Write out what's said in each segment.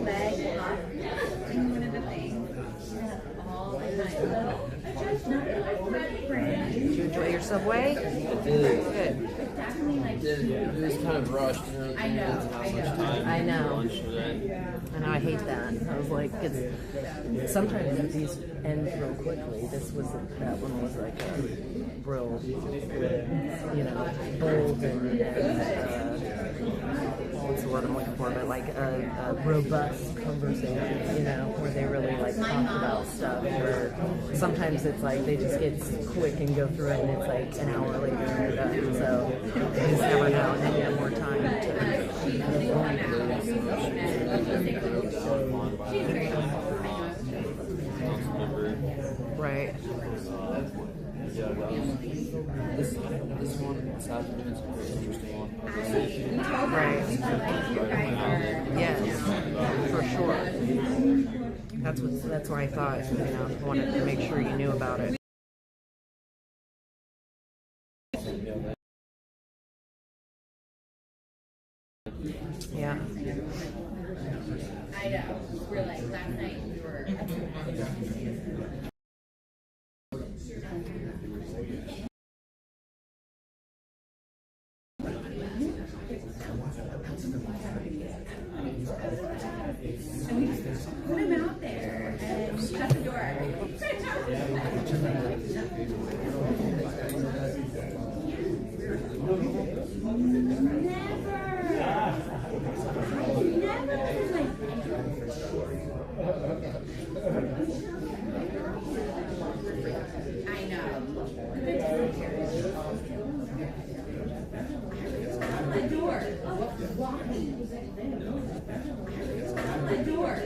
leg up in one of the things. All the night. Did you enjoy your Subway? It did. Good. Definitely like. It was kind of rushed. You know, I know, not I much know. time I for know. lunch for that. And I hate that. I was like, because sometimes these end real quickly. This was that one was like a real, you know, bold and what's the word I'm looking for? But like a robust conversation, you know, where they really like talk about stuff. Where sometimes it's like they just get quick and go through it, and it's like an hour later and they're done. So you just never know, and then you have more time right. Yeah, this one, South is a very interesting one. Conversation. Right. Yes, for sure. That's why I thought, you know, I wanted to make sure you knew about it. Yeah. I know. We're like last night we were. And we just put him out there and shut the door. I know. The door. Walking. The door.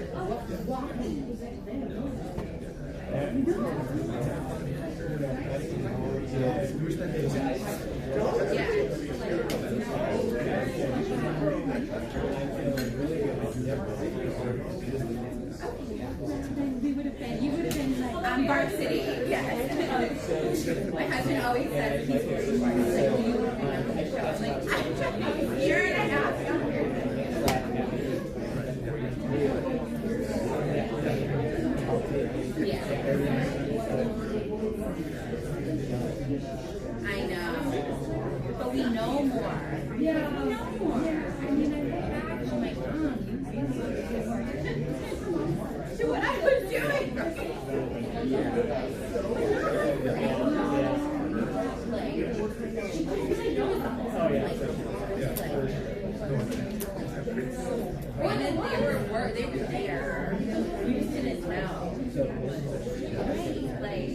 Walking. You would have been like, I'm Bark City. Yes. My husband always says he's very smart. He's like, you would have been on the show. I'm like, I'm a year and a half younger. Yeah. I know. But we know more. Yeah, we know more. I mean, I look back, I'm like, to what I was doing. When they were there, we just didn't know. Like,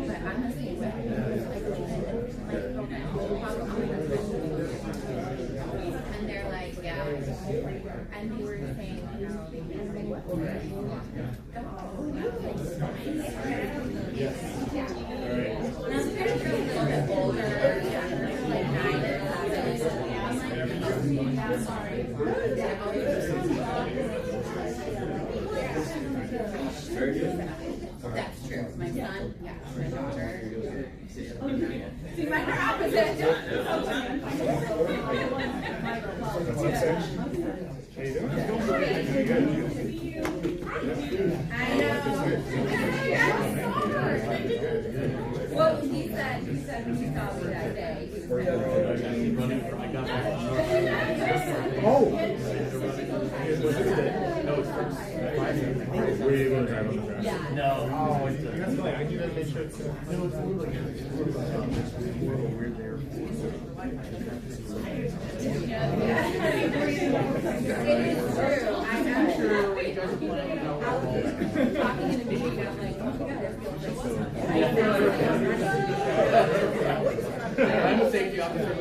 but I'm the same way. And they're like, yeah. And they were saying, you know, and I'm kind of a little bit older, like 9 I'm sorry. That's true. My son, yeah, my daughter. See, mine are opposite. I know. Well, he said when he saw me that day, he was Were you able to drive on the grass? yeah. No. Oh, that's funny. I do that to make sure it's no, it's a little weird there. It is true. I'm not sure. Talking in a meeting, I'm like, oh my God, I'm a safety officer.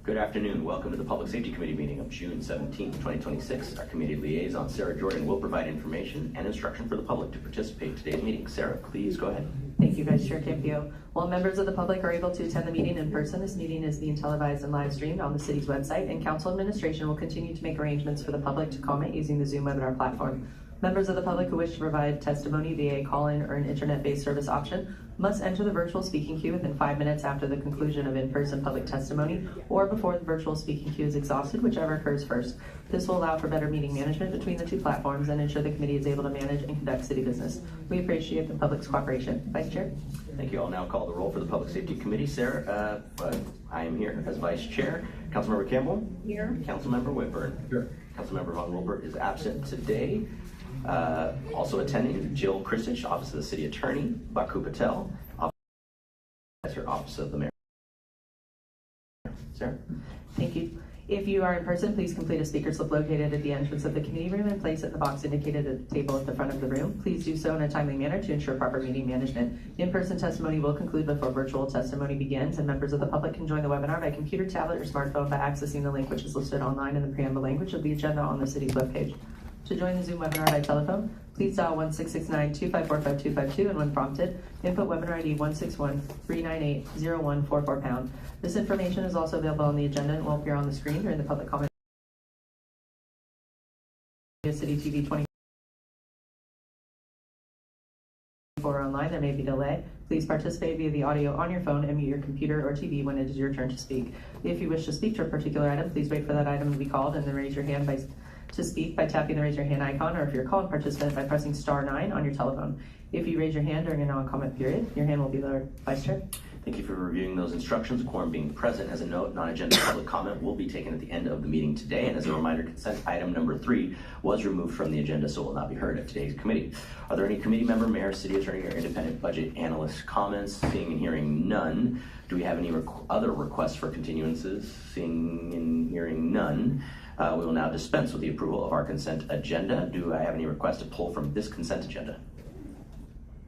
Good afternoon. Welcome to the Public Safety Committee meeting of June 17, 2026. Our committee liaison, Sarah Jordan, will provide information and instruction for the public to participate in today's meeting. Sarah, please go ahead. Thank you, Vice Chair Campio. While members of the public are able to attend the meeting in person, this meeting is being televised and live streamed on the city's website, and council administration will continue to make arrangements for the public to comment using the Zoom webinar platform. Members of the public who wish to provide testimony via a call-in or an internet-based service option must enter the virtual speaking queue within 5 minutes after the conclusion of in-person public testimony or before the virtual speaking queue is exhausted, whichever occurs first. This will allow for better meeting management between the two platforms and ensure the committee is able to manage and conduct city business. We appreciate the public's cooperation. Vice Chair? Thank you. I'll now call the roll for the Public Safety Committee. Sarah, I am here as Vice Chair. Councilmember Campbell? Here. Councilmember Whitburn? Here. Councilmember Von Wilbert is absent today. Also attending, Jill Kristich, Office of the City Attorney, Baku Patel, Office of the Mayor. Sarah? Thank you. If you are in person, please complete a speaker slip located at the entrance of the committee room and place it in the box indicated at the table at the front of the room. Please do so in a timely manner to ensure proper meeting management. In-person testimony will conclude before virtual testimony begins, and members of the public can join the webinar by computer, tablet, or smartphone by accessing the link which is listed online in the preamble language of the agenda on the city's webpage. To join the Zoom webinar by telephone, please dial 1-669-254-5252, and when prompted, input webinar ID 161-398-0144#. This information is also available on the agenda and will appear on the screen during the public comment. City TV 24 online, there may be delay. Please participate via the audio on your phone and mute your computer or TV when it is your turn to speak. If you wish to speak to a particular item, please wait for that item to be called and then raise your hand to speak by tapping the raise your hand icon, or if you're a called participant, by pressing *9 on your telephone. If you raise your hand during a non-comment period, your hand will be lowered. Vice Chair? Thank you for reviewing those instructions. Quorum being present. As a note, non-agenda public comment will be taken at the end of the meeting today. And as a reminder, consent item number 3 was removed from the agenda, so will not be heard at today's committee. Are there any committee member, mayor, city attorney, or independent budget analyst comments? Seeing and hearing none. Do we have any other requests for continuances? Seeing and hearing none. We will now dispense with the approval of our consent agenda. Do I have any requests to pull from this consent agenda?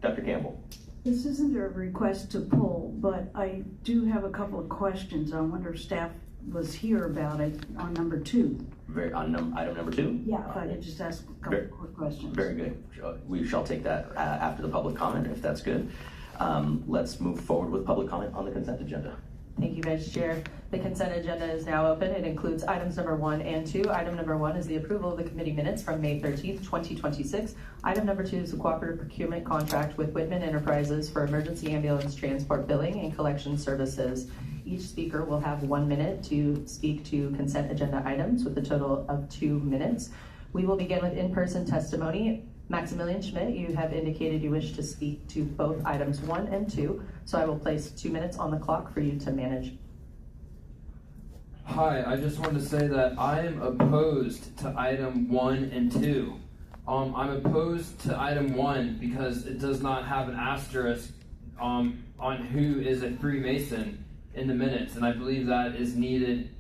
Dr. Campbell. This isn't a request to pull, but I do have a couple of questions. I wonder if staff was here about it on number 2. Item number 2? Yeah, if I could just ask a couple of quick questions. Very good. We shall take that after the public comment, if that's good. Let's move forward with public comment on the consent agenda. Thank you, Vice Chair. The consent agenda is now open. It includes items number 1 and 2. Item number 1 is the approval of the committee minutes from May 13th, 2026. Item number 2 is a cooperative procurement contract with Whitman Enterprises for emergency ambulance transport billing and collection services. Each speaker will have 1 minute to speak to consent agenda items with a total of 2 minutes. We will begin with in-person testimony. Maximilian Schmidt, you have indicated you wish to speak to both items 1 and 2, so I will place 2 minutes on the clock for you to manage. Hi, I just wanted to say that I am opposed to item 1 and 2. I'm opposed to item 1 because it does not have an asterisk on who is a Freemason in the minutes, and I believe that is needed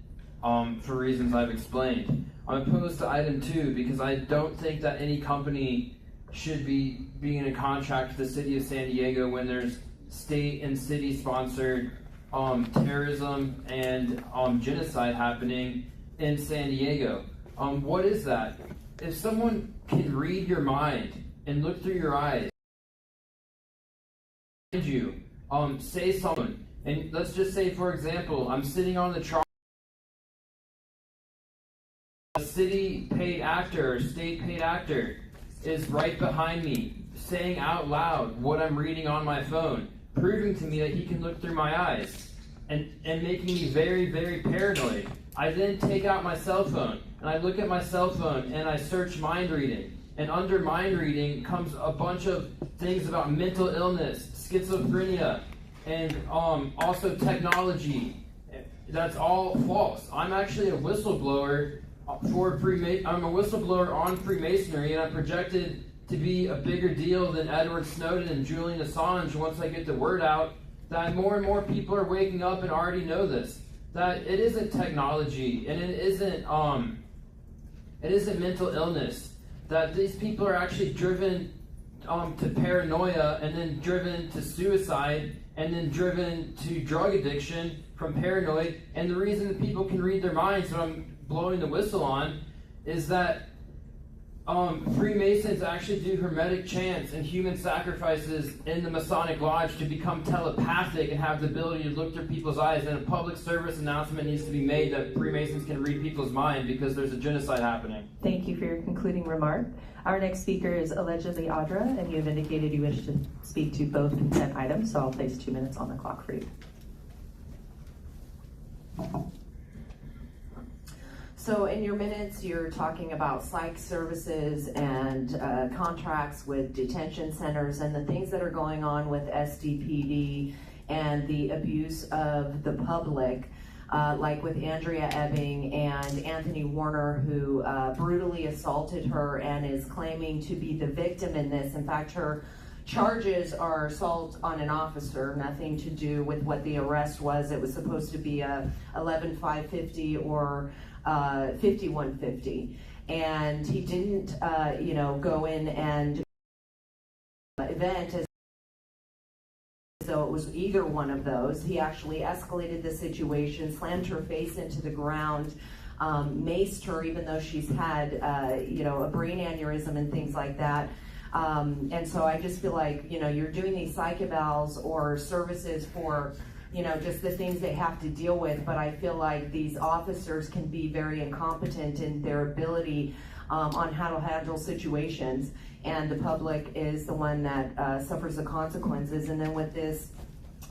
for reasons I've explained. I'm opposed to item 2 because I don't think that any company should be being in a contract with the city of San Diego when there's state and city sponsored terrorism and genocide happening in San Diego. What is that? If someone can read your mind and look through your eyes, you say something, and let's just say, for example, I'm sitting on the trolley. A city paid actor or state paid actor is right behind me, saying out loud what I'm reading on my phone, proving to me that he can look through my eyes, and making me very, very paranoid. I then take out my cell phone, and I look at my cell phone, and I search mind reading. And under mind reading comes a bunch of things about mental illness, schizophrenia, and also technology. That's all false. I'm actually a whistleblower I'm a whistleblower on Freemasonry, and I'm projected to be a bigger deal than Edward Snowden and Julian Assange once I get the word out that more and more people are waking up and already know this. That it isn't technology and it isn't mental illness. That these people are actually driven to paranoia and then driven to suicide and then driven to drug addiction from paranoid. And the reason that people can read their minds, what I'm blowing the whistle on, is that Freemasons actually do hermetic chants and human sacrifices in the Masonic Lodge to become telepathic and have the ability to look through people's eyes. And a public service announcement needs to be made that Freemasons can read people's mind because there's a genocide happening. Thank you for your concluding remark. Our next speaker is allegedly Audra, and you have indicated you wish to speak to both consent items, so I'll place 2 minutes on the clock for you. So in your minutes, you're talking about psych services and contracts with detention centers and the things that are going on with SDPD and the abuse of the public, like with Andrea Ebbing and Anthony Warner, who brutally assaulted her and is claiming to be the victim in this. In fact, her charges are assault on an officer, nothing to do with what the arrest was. It was supposed to be a 11-550 or 5150, and he didn't, go in and event as though it was either one of those. He actually escalated the situation, slammed her face into the ground, maced her, even though she's had, a brain aneurysm and things like that. And so I just feel like, you're doing these psych evals or services for just the things they have to deal with, but I feel like these officers can be very incompetent in their ability on how to handle situations, and the public is the one that suffers the consequences. And then with this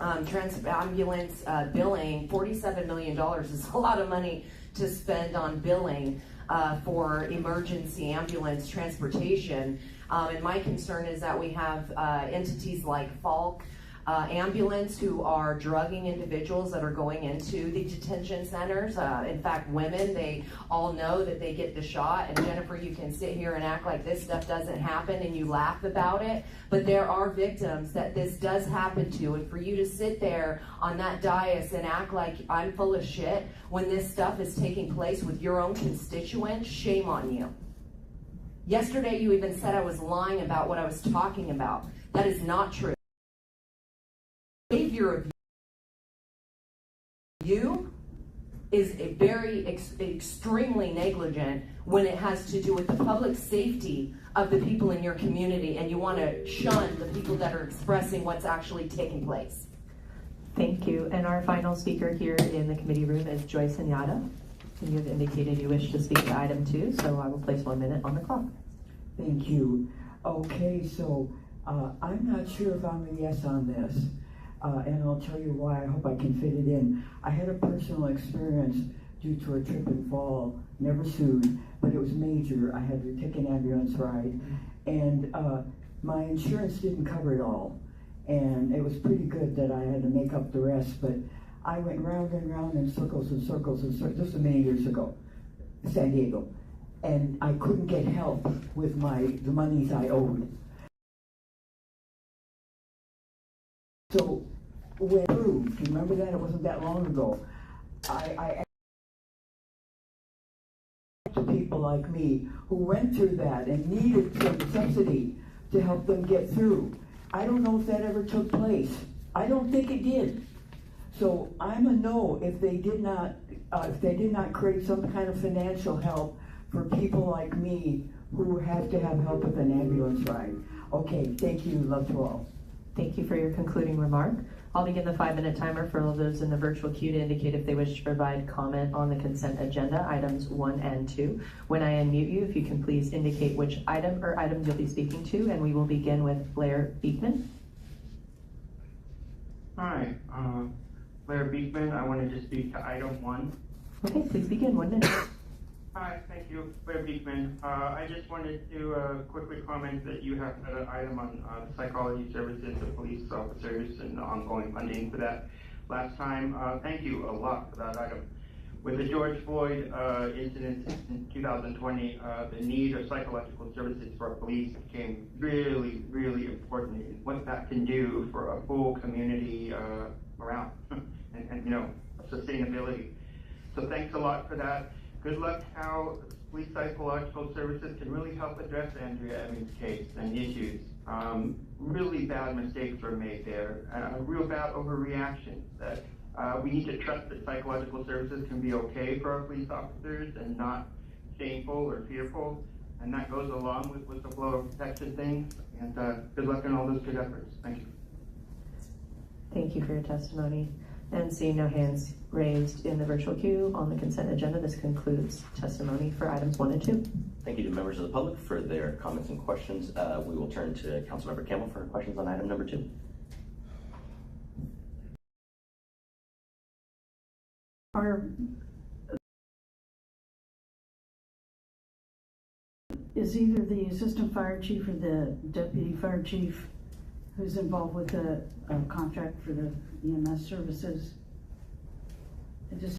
ambulance billing, $47 million is a lot of money to spend on billing for emergency ambulance transportation. And my concern is that we have entities like Falk Ambulance who are drugging individuals that are going into the detention centers. In fact, women, they all know that they get the shot. And Jennifer, you can sit here and act like this stuff doesn't happen and you laugh about it, but there are victims that this does happen to. And for you to sit there on that dais and act like I'm full of shit when this stuff is taking place with your own constituents, shame on you. Yesterday, you even said I was lying about what I was talking about. That is not true. Behavior of you is a very extremely negligent when it has to do with the public safety of the people in your community, and you want to shun the people that are expressing what's actually taking place. Thank you. And our final speaker here in the committee room is Joyce Anyada. And you have indicated you wish to speak to item 2, so I will place 1 minute on the clock. Thank you. Okay, so I'm not sure if I'm a yes on this. And I'll tell you why. I hope I can fit it in. I had a personal experience due to a trip and fall, never sued, but it was major. I had to take an ambulance ride, and my insurance didn't cover it all. And it was pretty good that I had to make up the rest, but I went round and round in circles and circles and circles, this was many years ago, San Diego, and I couldn't get help with the monies I owed. So when approved, do you remember that? It wasn't that long ago. I to people like me who went through that and needed some subsidy to help them get through. I don't know if that ever took place. I don't think it did. So I'm a no if they did not create some kind of financial help for people like me who have to have help with an ambulance ride. Okay, thank you, love to all. Thank you for your concluding remark. I'll begin the 5-minute timer for all those in the virtual queue to indicate if they wish to provide comment on the consent agenda, items 1 and 2. When I unmute you, if you can please indicate which item or items you'll be speaking to, and we will begin with Blair Beekman. Hi, Blair Beekman. I wanted to speak to item 1. Okay, please begin. 1 minute. Hi, thank you, Blair Beekman. I just wanted to quickly comment that you have an item on psychology services of police officers and ongoing funding for that. Last time, thank you a lot for that item. With the George Floyd incident in 2020, the need of psychological services for police became really, really important in what that can do for a full community morale and sustainability. So thanks a lot for that. Good luck how police psychological services can really help address Andrea Evans' case and issues. Really bad mistakes were made there, real bad overreactions that we need to trust that psychological services can be okay for our police officers and not shameful or fearful. And that goes along with whistleblower protection things. And good luck in all those good efforts. Thank you. Thank you for your testimony. And seeing no hands raised in the virtual queue on the consent agenda, this concludes testimony for items 1 and 2. Thank you to members of the public for their comments and questions. We will turn to Councilmember Campbell for questions on item number 2. Is either the assistant fire chief or the deputy fire chief who's involved with the contract for the EMS services? It just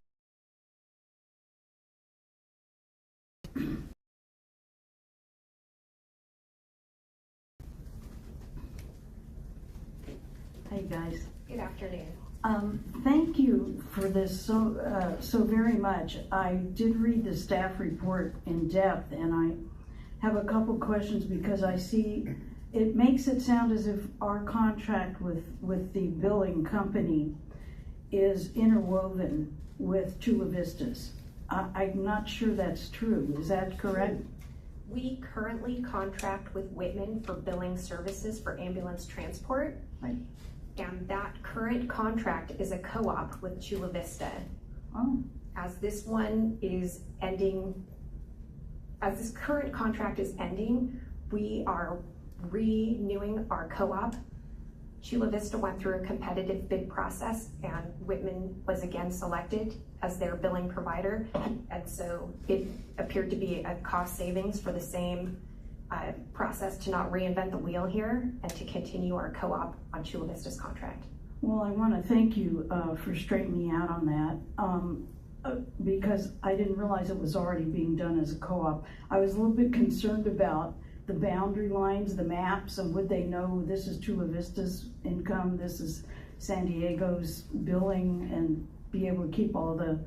Hey guys. Good afternoon. Thank you for this so very much. I did read the staff report in depth, and I have a couple questions because I see it makes it sound as if our contract with the billing company is interwoven with Chula Vista's. I'm not sure that's true. Is that correct? We currently contract with Whitman for billing services for ambulance transport. Right. And that current contract is a co-op with Chula Vista. Oh. As this one is ending, as this current contract is ending, we are renewing our co-op. Chula Vista went through a competitive bid process and Whitman was again selected as their billing provider. And so it appeared to be a cost savings for the same process to not reinvent the wheel here and to continue our co-op on Chula Vista's contract. Well, I want to thank you for straightening me out on that because I didn't realize it was already being done as a co-op. I was a little bit concerned about the boundary lines, the maps, and would they know this is Chula Vista's income, this is San Diego's billing, and be able to keep all the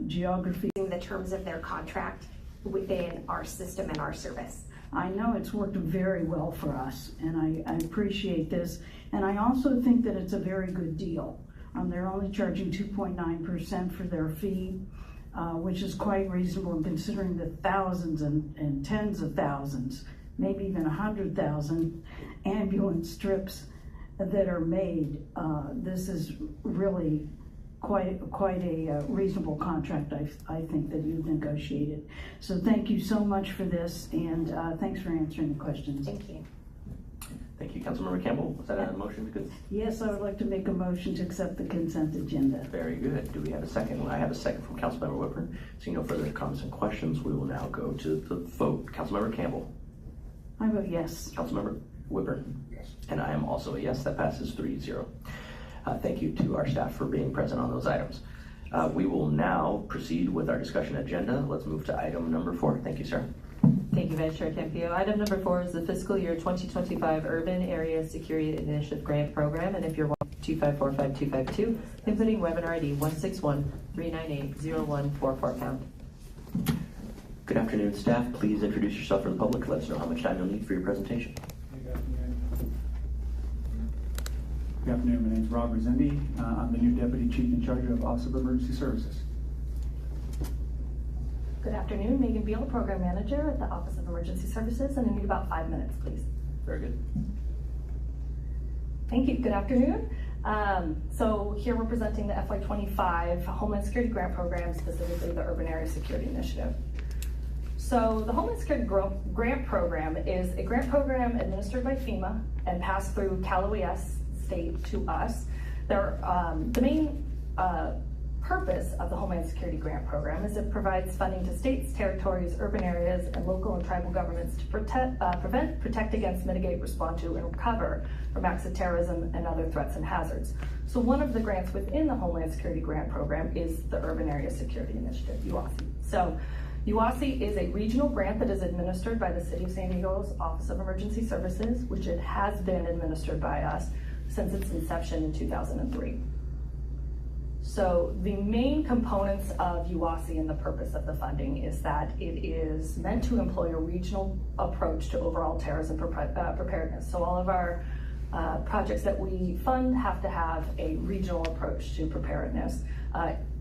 geography. The terms of their contract within our system and our service. I know it's worked very well for us, and I appreciate this. And I also think that it's a very good deal. They're only charging 2.9% for their fee, which is quite reasonable considering the thousands and tens of thousands, maybe even 100,000 ambulance trips that are made. This is really quite a reasonable contract, I think, that you've negotiated. So thank you so much for this, and thanks for answering the questions. Thank you. Thank you, Councilmember Campbell. Was that a motion to consent? Yes, I would like to make a motion to accept the consent agenda. Very good. Do we have a second? I have a second from Councilmember Whitburn. Seeing no further comments and questions, we will now go to the vote. Councilmember Campbell. I vote yes. Councilmember Whitburn. Yes. And I am also a yes. That passes 3-0. Thank you to our staff for being present on those items. We will now proceed with our discussion agenda. Let's move to item number 4. Thank you, Sarah. Thank you, Vice Chair Campillo. Item number 4 is the fiscal year 2025 Urban Area Security Initiative Grant Program, and if you're 2545252, including webinar ID 161-398-0144 #. Good afternoon, staff. Please introduce yourself for the public. Let us know how much time you'll need for your presentation. Good afternoon. My name is Rob Rezendi. I'm the new Deputy Chief in charge of Office of Emergency Services. Good afternoon. Megan Beal, Program Manager at the Office of Emergency Services, and I need about 5 minutes, please. Very good. Thank you. Good afternoon. So here we're presenting the FY25 Homeland Security Grant Program, specifically the Urban Area Security Initiative. So the Homeland Security Grant Program is a grant program administered by FEMA and passed through Cal OES State to us. The main purpose of the Homeland Security Grant Program is it provides funding to states, territories, urban areas, and local and tribal governments to prevent, protect against, mitigate, respond to, and recover from acts of terrorism and other threats and hazards. So one of the grants within the Homeland Security Grant Program is the Urban Area Security Initiative, UASI. So UASI is a regional grant that is administered by the City of San Diego's Office of Emergency Services, which it has been administered by us since its inception in 2003. So the main components of UASI and the purpose of the funding is that it is meant to employ a regional approach to overall terrorism preparedness. So all of our projects that we fund have to have a regional approach to preparedness.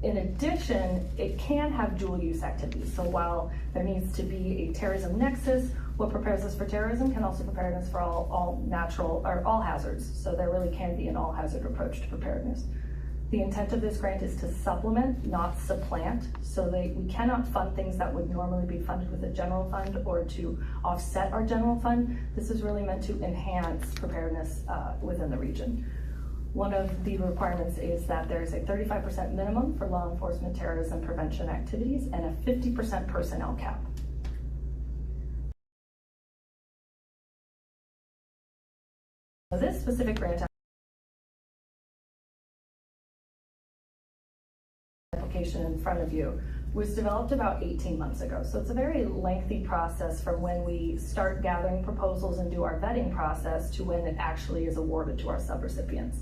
In addition, it can have dual use activities. So while there needs to be a terrorism nexus, what prepares us for terrorism can also prepare us for all natural or all hazards. So there really can be an all hazard approach to preparedness. The intent of this grant is to supplement, not supplant, so we cannot fund things that would normally be funded with a general fund or to offset our general fund. This is really meant to enhance preparedness within the region. One of the requirements is that there's a 35% minimum for law enforcement terrorism prevention activities and a 50% personnel cap. So this specific grant application in front of you was developed about 18 months ago. So it's a very lengthy process from when we start gathering proposals and do our vetting process to when it actually is awarded to our subrecipients.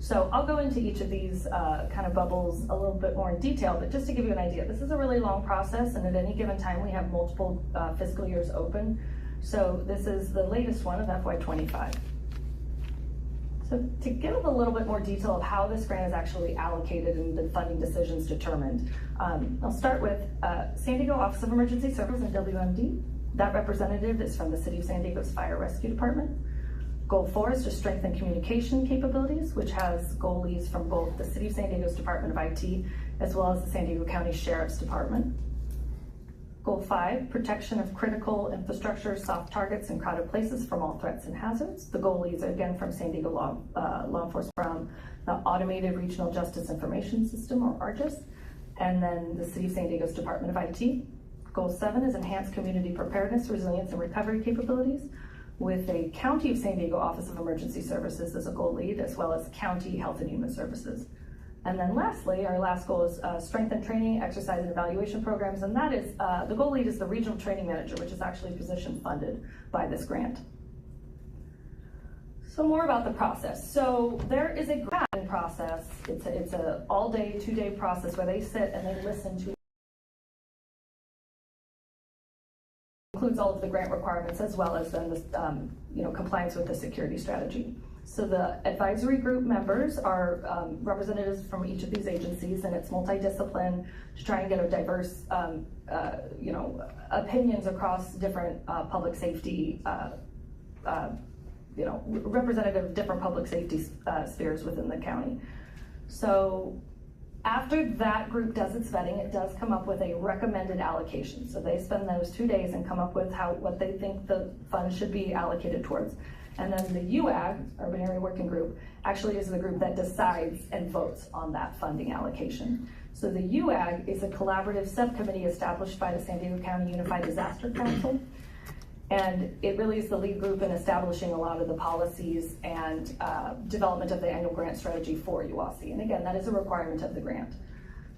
So I'll go into each of these kind of bubbles a little bit more in detail, but just to give you an idea, this is a really long process, and at any given time we have multiple fiscal years open. So this is the latest one of FY25. So to give a little bit more detail of how this grant is actually allocated and the funding decisions determined, I'll start with San Diego Office of Emergency Services and WMD. That representative is from the City of San Diego's Fire Rescue Department. Goal 4 is to strengthen communication capabilities, which has goalies from both the City of San Diego's Department of IT as well as the San Diego County Sheriff's Department. Goal 5, protection of critical infrastructure, soft targets, and crowded places from all threats and hazards. The goalies are again from San Diego Law Enforcement, from the Automated Regional Justice Information System, or ARJIS, and then the City of San Diego's Department of IT. Goal 7 is enhance community preparedness, resilience, and recovery capabilities, with a County of San Diego Office of Emergency Services as a goal lead, as well as County Health and Human Services. And then lastly, our last goal is strengthen training, exercise, and evaluation programs, and that is, the goal lead is the regional training manager, which is actually a position funded by this grant. So more about the process. So there is a grant process. It's a all-day, 2-day process where they sit and they listen to, includes all of the grant requirements as well as then the compliance with the security strategy. So the advisory group members are representatives from each of these agencies, and it's multidiscipline to try and get a diverse, opinions across different public safety, representative of different public safety spheres within the county. So after that group does its vetting, it does come up with a recommended allocation. So they spend those 2 days and come up with what they think the funds should be allocated towards. And then the UAG, Urban Area Working Group, actually is the group that decides and votes on that funding allocation. So the UAG is a collaborative subcommittee established by the San Diego County Unified Disaster Council. And it really is the lead group in establishing a lot of the policies and development of the annual grant strategy for UOSI. And again, that is a requirement of the grant.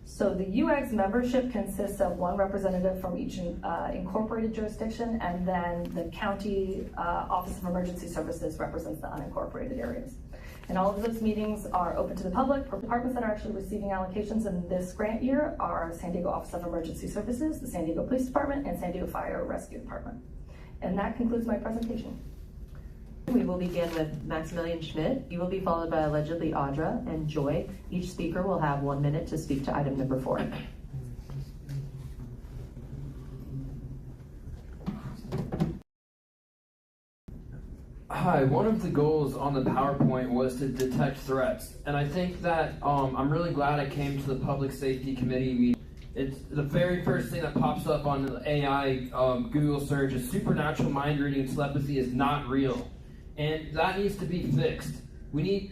So the UEGS membership consists of one representative from each incorporated jurisdiction, and then the county Office of Emergency Services represents the unincorporated areas. And all of those meetings are open to the public. Departments that are actually receiving allocations in this grant year are San Diego Office of Emergency Services, the San Diego Police Department, and San Diego Fire Rescue Department. And that concludes my presentation. We will begin with Maximilian Schmidt. You will be followed by allegedly Audra and Joy. Each speaker will have 1 minute to speak to item number 4. Hi, one of the goals on the PowerPoint was to detect threats, and I think that I'm really glad I came to the Public Safety Committee meeting. It's the very first thing that pops up on the AI Google search is supernatural mind reading and telepathy is not real, and that needs to be fixed.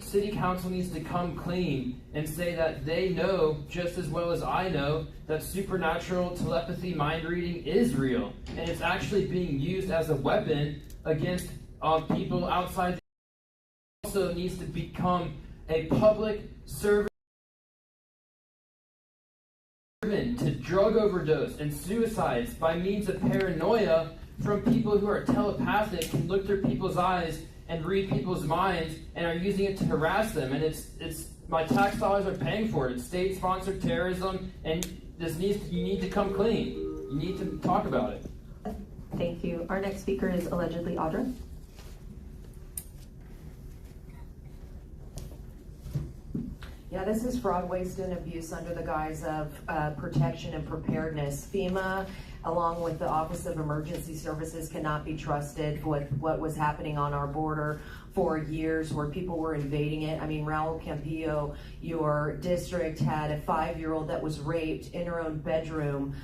City council needs to come clean and say that they know just as well as I know that supernatural telepathy mind reading is real, and it's actually being used as a weapon against people outside. Also needs to become a public service to drug overdose and suicides by means of paranoia from people who are telepathic, can look through people's eyes and read people's minds and are using it to harass them. And it's my tax dollars are paying for it. It's state-sponsored terrorism, and you need to come clean. You need to talk about it. Thank you. Our next speaker is allegedly Audra. Yeah, this is fraud, waste, and abuse under the guise of protection and preparedness. FEMA, along with the Office of Emergency Services, cannot be trusted with what was happening on our border for years, where people were invading it. I mean, Raul Campillo, your district, had a 5-year-old that was raped in her own bedroom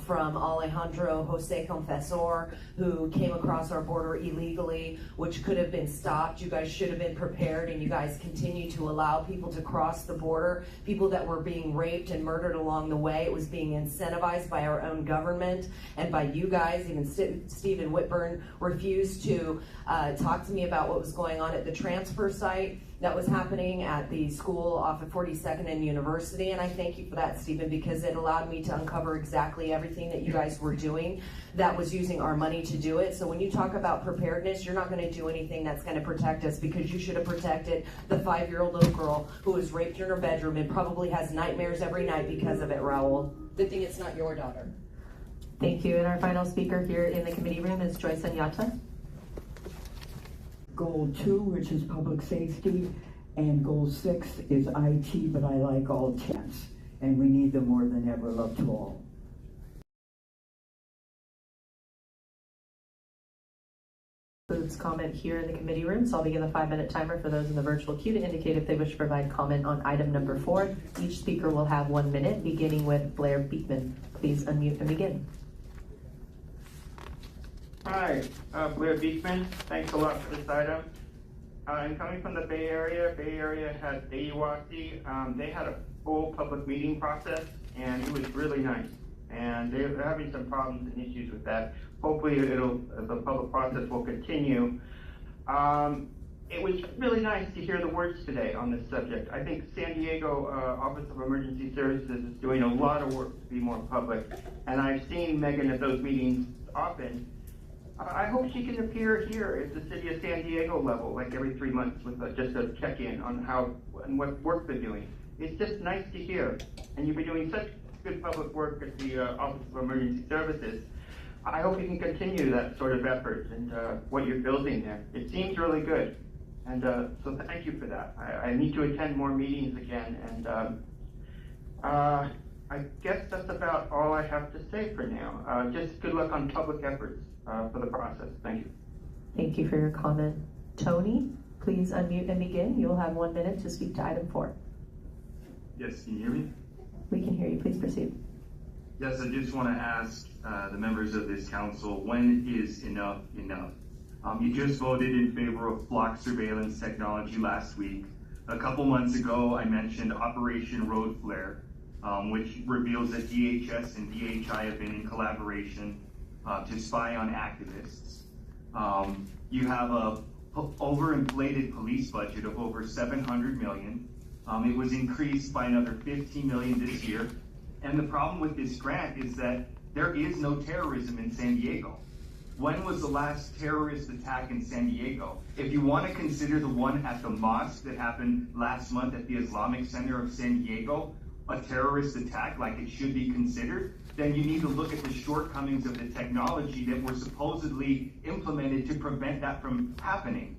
from Alejandro Jose Confessor, who came across our border illegally, which could have been stopped. You guys should have been prepared, and you guys continue to allow people to cross the border, people that were being raped and murdered along the way. It was being incentivized by our own government and by you guys. Even Stephen Whitburn refused to talk to me about what was going on at the transfer site that was happening at the school off of 42nd and University. And I thank you for that, Stephen, because it allowed me to uncover exactly everything that you guys were doing that was using our money to do it. So when you talk about preparedness, you're not going to do anything that's going to protect us, because you should have protected the 5-year-old little girl who was raped in her bedroom and probably has nightmares every night because of it, Raul. Good thing it's not your daughter. Thank you. And our final speaker here in the committee room is Joy Sunyata. Goal 2, which is public safety, and goal 6 is IT, but I like all 10s, and we need them more than ever. Love to all. Includes comment here in the committee room, so I'll begin the 5-minute timer for those in the virtual queue to indicate if they wish to provide comment on item number 4. Each speaker will have 1 minute, beginning with Blair Beekman. Please unmute and begin. Hi, Blair Beekman. Thanks a lot for this item. I'm coming from the Bay Area. Bay Area had AUOSI. They had a full public meeting process, and it was really nice. And they're having some problems and issues with that. Hopefully, the public process will continue. It was really nice to hear the words today on this subject. I think San Diego Office of Emergency Services is doing a lot of work to be more public, and I've seen Megan at those meetings often. I hope she can appear here at the City of San Diego level, like every 3 months, with just a check-in on how and what work they're doing. It's just nice to hear, and you've been doing such good public work at the Office of Emergency Services. I hope you can continue that sort of effort and what you're building there. It seems really good, and so thank you for that. I need to attend more meetings again, and I guess that's about all I have to say for now. Just good luck on public efforts for the process. Thank you. Thank you for your comment. Tony, please unmute and begin. You will have 1 minute to speak to item 4. Yes, can you hear me? We can hear you. Please proceed. Yes, I just want to ask the members of this council, when is enough enough? You just voted in favor of flock surveillance technology last week. A couple months ago, I mentioned Operation Road Flare, which reveals that DHS and DHI have been in collaboration to spy on activists. You have a overinflated police budget of over $700 million. It was increased by another $15 million this year. And the problem with this grant is that there is no terrorism in San Diego. When was the last terrorist attack in San Diego? If you want to consider the one at the mosque that happened last month at the Islamic Center of San Diego a terrorist attack like it should be considered, then you need to look at the shortcomings of the technology that were supposedly implemented to prevent that from happening.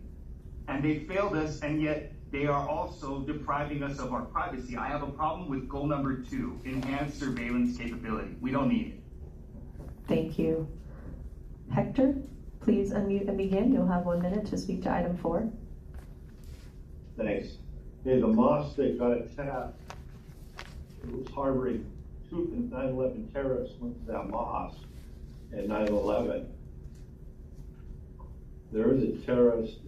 And they failed us, and yet they are also depriving us of our privacy. I have a problem with goal number 2, enhanced surveillance capability. We don't need it. Thank you. Hector, please unmute and begin. You'll have 1 minute to speak to item 4. Thanks. Hey, the mosque that got attacked, it was harboring 2 9/11 terrorists went to that mosque at 9/11. There is a terrorist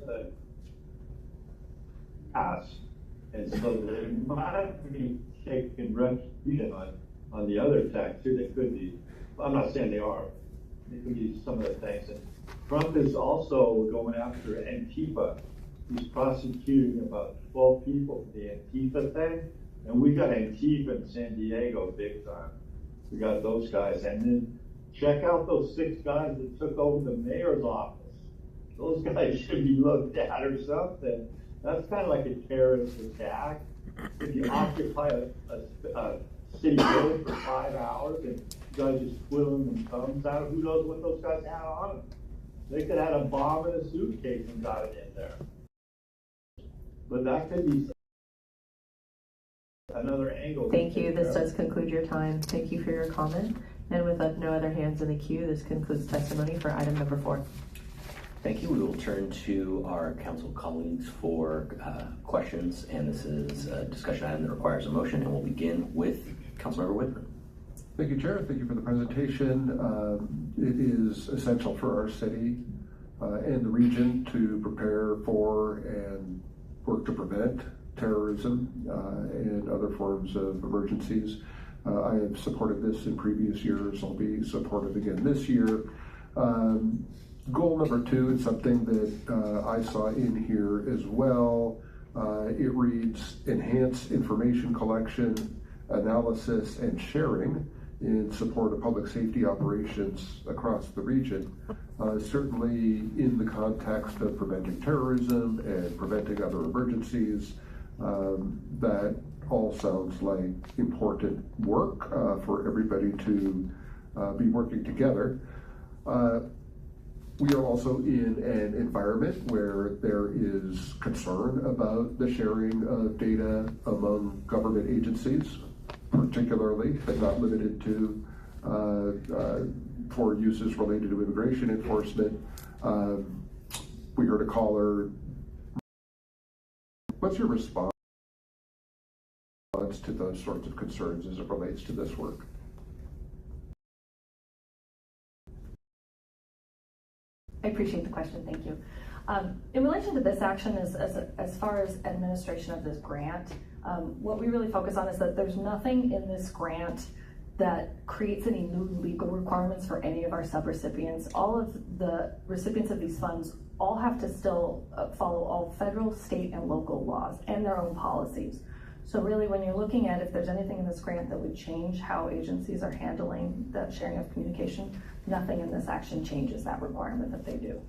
task, and so they might be taking retribution on the other attack too. They could be. I'm not saying they are. They could be some of the things. And Trump is also going after Antifa. He's prosecuting about 12 people for the Antifa thing. And we got Antifa in San Diego big time. We got those guys. And then check out those 6 guys that took over the mayor's office. Those guys should be looked at or something. That's kind of like a terrorist attack. If you occupy a city building for 5 hours and you guys just twiddling their thumbs out, who knows what those guys had on them? They could have had a bomb in a suitcase and got it in there. But that could be another angle. Thank you. This does conclude your time. Thank you for your comment. And with no other hands in the queue, this concludes testimony for item number 4. Thank you. We will turn to our council colleagues for questions, and this is a discussion item that requires a motion, and we'll begin with Councilmember Whitman. Thank you, Chair. Thank you for the presentation. It is essential for our city and the region to prepare for and work to prevent terrorism and other forms of emergencies. I have supported this in previous years. I'll be supportive again this year. Goal number 2 is something that I saw in here as well. It reads, enhance information collection, analysis, and sharing in support of public safety operations across the region. Certainly in the context of preventing terrorism and preventing other emergencies, that all sounds like important work for everybody to be working together. We are also in an environment where there is concern about the sharing of data among government agencies, particularly, but not limited to, for uses related to immigration enforcement. We heard a caller. What's your response to those sorts of concerns as it relates to this work? I appreciate the question, thank you. In relation to this action, as far as administration of this grant, what we really focus on is that there's nothing in this grant that creates any new legal requirements for any of our subrecipients. All of the recipients of these funds all have to still follow all federal, state, and local laws and their own policies. So really, when you're looking at if there's anything in this grant that would change how agencies are handling the sharing of communication, nothing in this action changes that requirement that they do.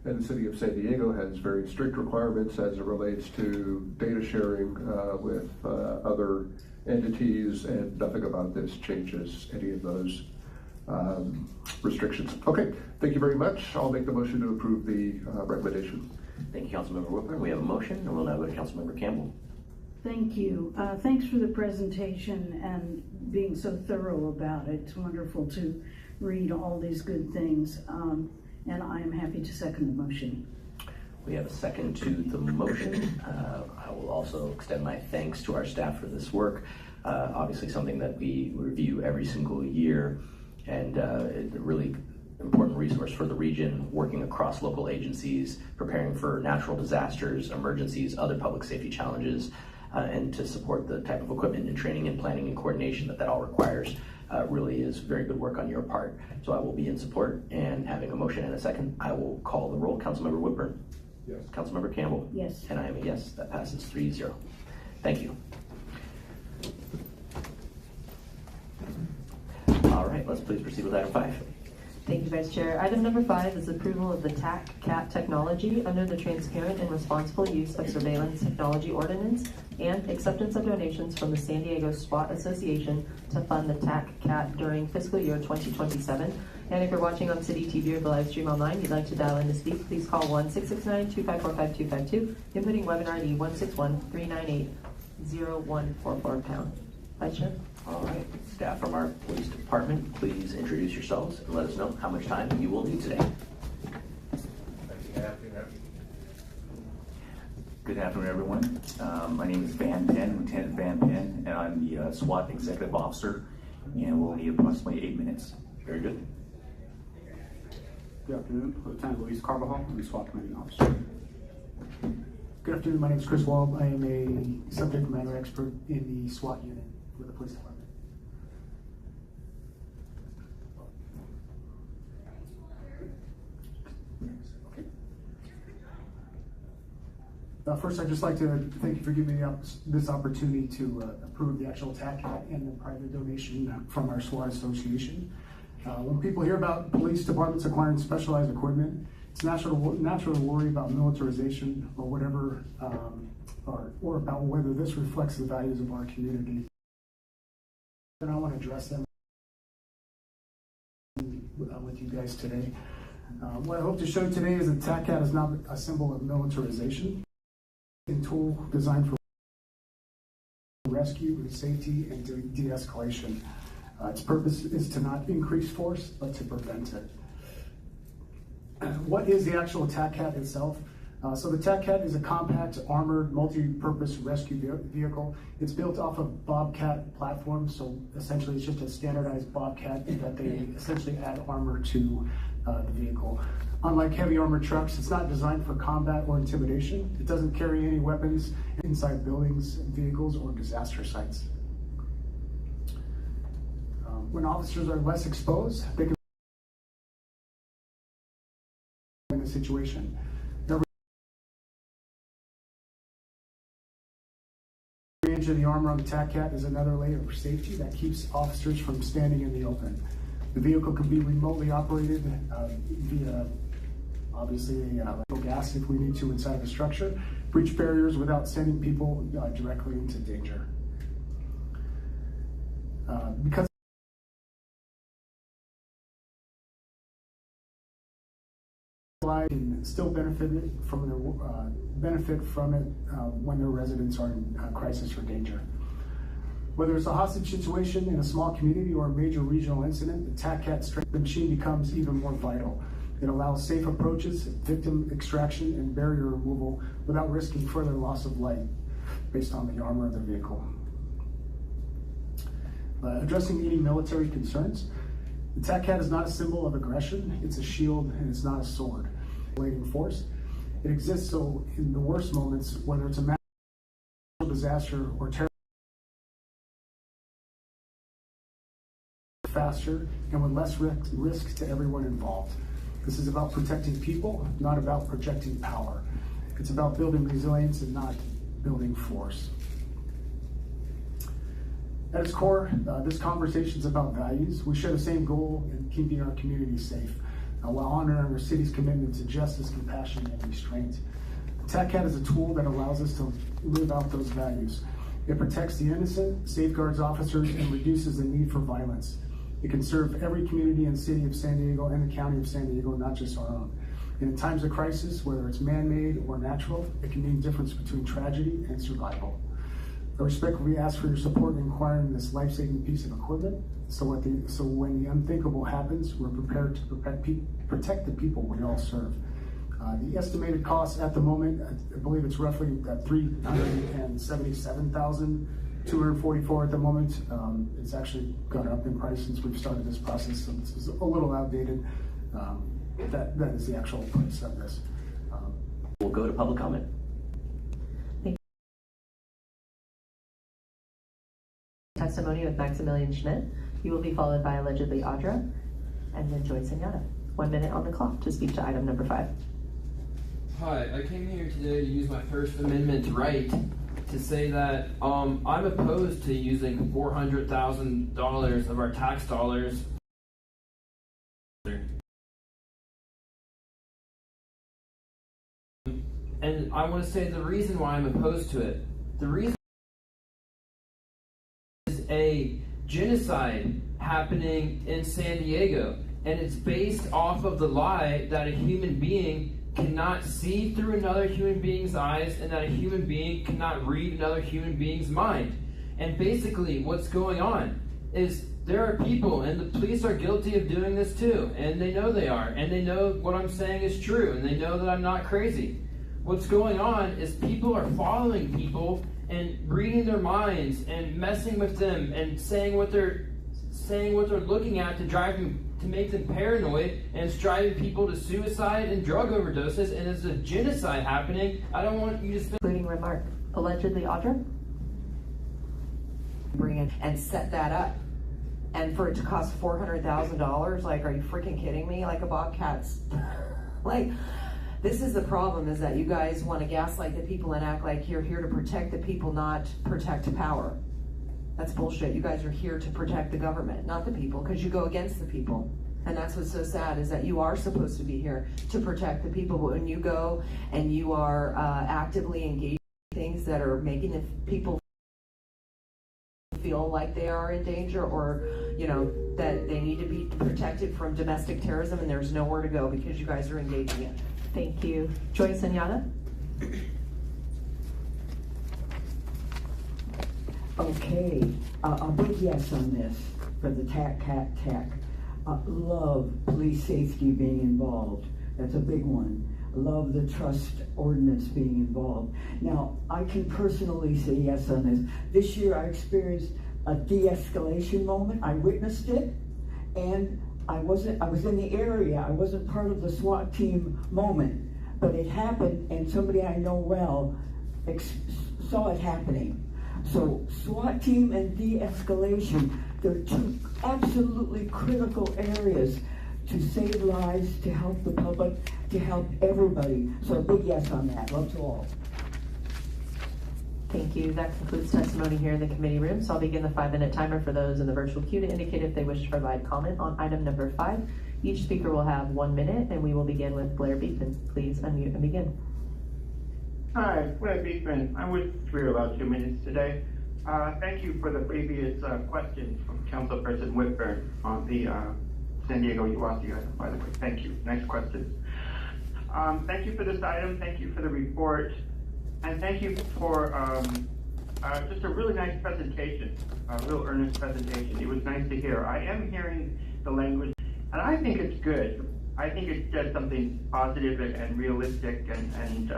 And the city of San Diego has very strict requirements as it relates to data sharing with other entities, and nothing about this changes any of those restrictions. Okay, thank you very much. I'll make the motion to approve the recommendation. Thank you, Councilmember Whitmer. We have a motion, and we'll now go to Councilmember Campbell. Thank you. Thanks for the presentation and being so thorough about it. It's wonderful to read all these good things. And I am happy to second the motion. We have a second to the motion. I will also extend my thanks to our staff for this work. Obviously something that we review every single year, and it's a really important resource for the region, working across local agencies, preparing for natural disasters, emergencies, other public safety challenges, and to support the type of equipment and training and planning and coordination that all requires. really is very good work on your part. So I will be in support, and having a motion and a second, I will call the roll. Councilmember Woodburn. Yes. Councilmember Campbell. Yes. And I am a yes. That passes 3-0. Thank you. All right, let's please proceed with item 5. Thank you, Vice Chair. Item number 5 is approval of the TAC-CAT technology under the Transparent and Responsible Use of Surveillance Technology Ordinance and acceptance of donations from the San Diego SWAT Association to fund the TAC-CAT during fiscal year 2027. And if you're watching on City TV or the live stream online, you'd like to dial in to speak, please call 1-669-254-5252, inputting webinar ID 161-398-0144#. Vice Chair. All right, staff from our police department, please introduce yourselves and let us know how much time you will need today. Good afternoon, everyone. My name is Van Penn, Lieutenant Van Penn, and I'm the SWAT Executive Officer, and we'll need approximately 8 minutes. Very good. Good afternoon, Lieutenant Luis Carvajal, I'm the SWAT Commanding Officer. Good afternoon, my name is Chris Walb. I am a subject matter expert in the SWAT unit for the police department. First, I'd just like to thank you for giving me this opportunity to approve the actual TAC-CAT and the private donation from our SWAT Association. When people hear about police departments acquiring specialized equipment, it's natural to worry about militarization or whatever, or about whether this reflects the values of our community. And I want to address them with you guys today. What I hope to show today is that TAC-CAT is not a symbol of militarization. A tool designed for rescue, safety, and de-escalation. Its purpose is to not increase force, but to prevent it. What is the actual TAC-CAT itself? So the TAC-CAT is a compact, armored, multi-purpose rescue vehicle. It's built off of Bobcat platform, so essentially it's just a standardized Bobcat that they essentially add armor to the vehicle. Unlike heavy armored trucks, it's not designed for combat or intimidation. It doesn't carry any weapons inside buildings, vehicles, or disaster sites. When officers are less exposed, they can in the situation. The range of the armor on the TAC-CAT is another layer of safety that keeps officers from standing in the open. The vehicle can be remotely operated via, obviously, gas if we need to inside of a structure, breach barriers without sending people directly into danger. Because can still benefit from it when their residents are in crisis or danger. Whether it's a hostage situation in a small community or a major regional incident, the TAC-CAT strength machine becomes even more vital. It allows safe approaches, victim extraction, and barrier removal without risking further loss of life based on the armor of the vehicle. Addressing any military concerns, the TAC-CAT is not a symbol of aggression, it's a shield and it's not a sword. Force. It exists so in the worst moments, whether it's a natural disaster or terror, faster and with less risk to everyone involved. This is about protecting people, not about projecting power. It's about building resilience and not building force. At its core, this conversation is about values. We share the same goal in keeping our community safe, while honoring our city's commitment to justice, compassion, and restraint. TAC-CAT is a tool that allows us to live out those values. It protects the innocent, safeguards officers, and reduces the need for violence. It can serve every community and city of San Diego and the county of San Diego, not just our own. And in times of crisis, whether it's man-made or natural, it can mean the difference between tragedy and survival. I respectfully ask for your support in acquiring this life-saving piece of equipment, so when the unthinkable happens, we're prepared to protect the people we all serve. The estimated cost at the moment, I believe it's roughly $377,244 at the moment. It's actually gone up in price since we've started this process, so this is a little outdated. That is the actual price of this. We'll go to public comment. Testimony with Maximilian Schmidt. You will be followed by allegedly Audra, and then Joyce and Yana. 1 minute on the clock to speak to item number 5. Hi, I came here today to use my First Amendment right to say that I'm opposed to using $400,000 of our tax dollars. And I want to say the reason why I'm opposed to it. The reason is a genocide happening in San Diego, and it's based off of the lie that a human being cannot see through another human being's eyes and that a human being cannot read another human being's mind. And basically what's going on is there are people, and the police are guilty of doing this too, and they know they are, and they know what I'm saying is true, and they know that I'm not crazy. What's going on is people are following people and reading their minds and messing with them and saying what they're looking at to make them paranoid, and it's driving people to suicide and drug overdoses, and there's a genocide happening. I don't want you to spend... Including remark. Allegedly Audra? Bring in and set that up. And for it to cost $400,000, like, are you freaking kidding me? Like a Bobcat's, like, this is the problem, is that you guys want to gaslight the people and act like you're here to protect the people, not protect power. That's bullshit. You guys are here to protect the government, not the people, because you go against the people. And that's what's so sad, is that you are supposed to be here to protect the people, but when you go and you are actively engaging in things that are making the people feel like they are in danger, or that they need to be protected from domestic terrorism, and there's nowhere to go because you guys are engaging it. Thank you. Joyce and Yana? Okay, a big yes on this for the TAC. Love police safety being involved. That's a big one. Love the trust ordinance being involved. Now, I can personally say yes on this. This year I experienced a de-escalation moment. I witnessed it, and I was in the area. I wasn't part of the SWAT team moment, but it happened, and somebody I know well saw it happening. So SWAT team and de-escalation, they're two absolutely critical areas to save lives, to help the public, to help everybody. So a big yes on that. Love to all. Thank you. That concludes testimony here in the committee room. So I'll begin the 5-minute timer for those in the virtual queue to indicate if they wish to provide comment on item number 5. Each speaker will have 1 minute, and we will begin with Blair Beekman. Please unmute and begin. Hi, Blair Beekman. I'm with for about 2 minutes today. Thank you for the previous questions from Councilperson Whitburn on the San Diego UASI item, by the way. Thank you. Next question. Thank you for this item. Thank you for the report. And thank you for just a really nice presentation, a real earnest presentation. It was nice to hear. I am hearing the language, and I think it's good. I think it's just something positive and realistic and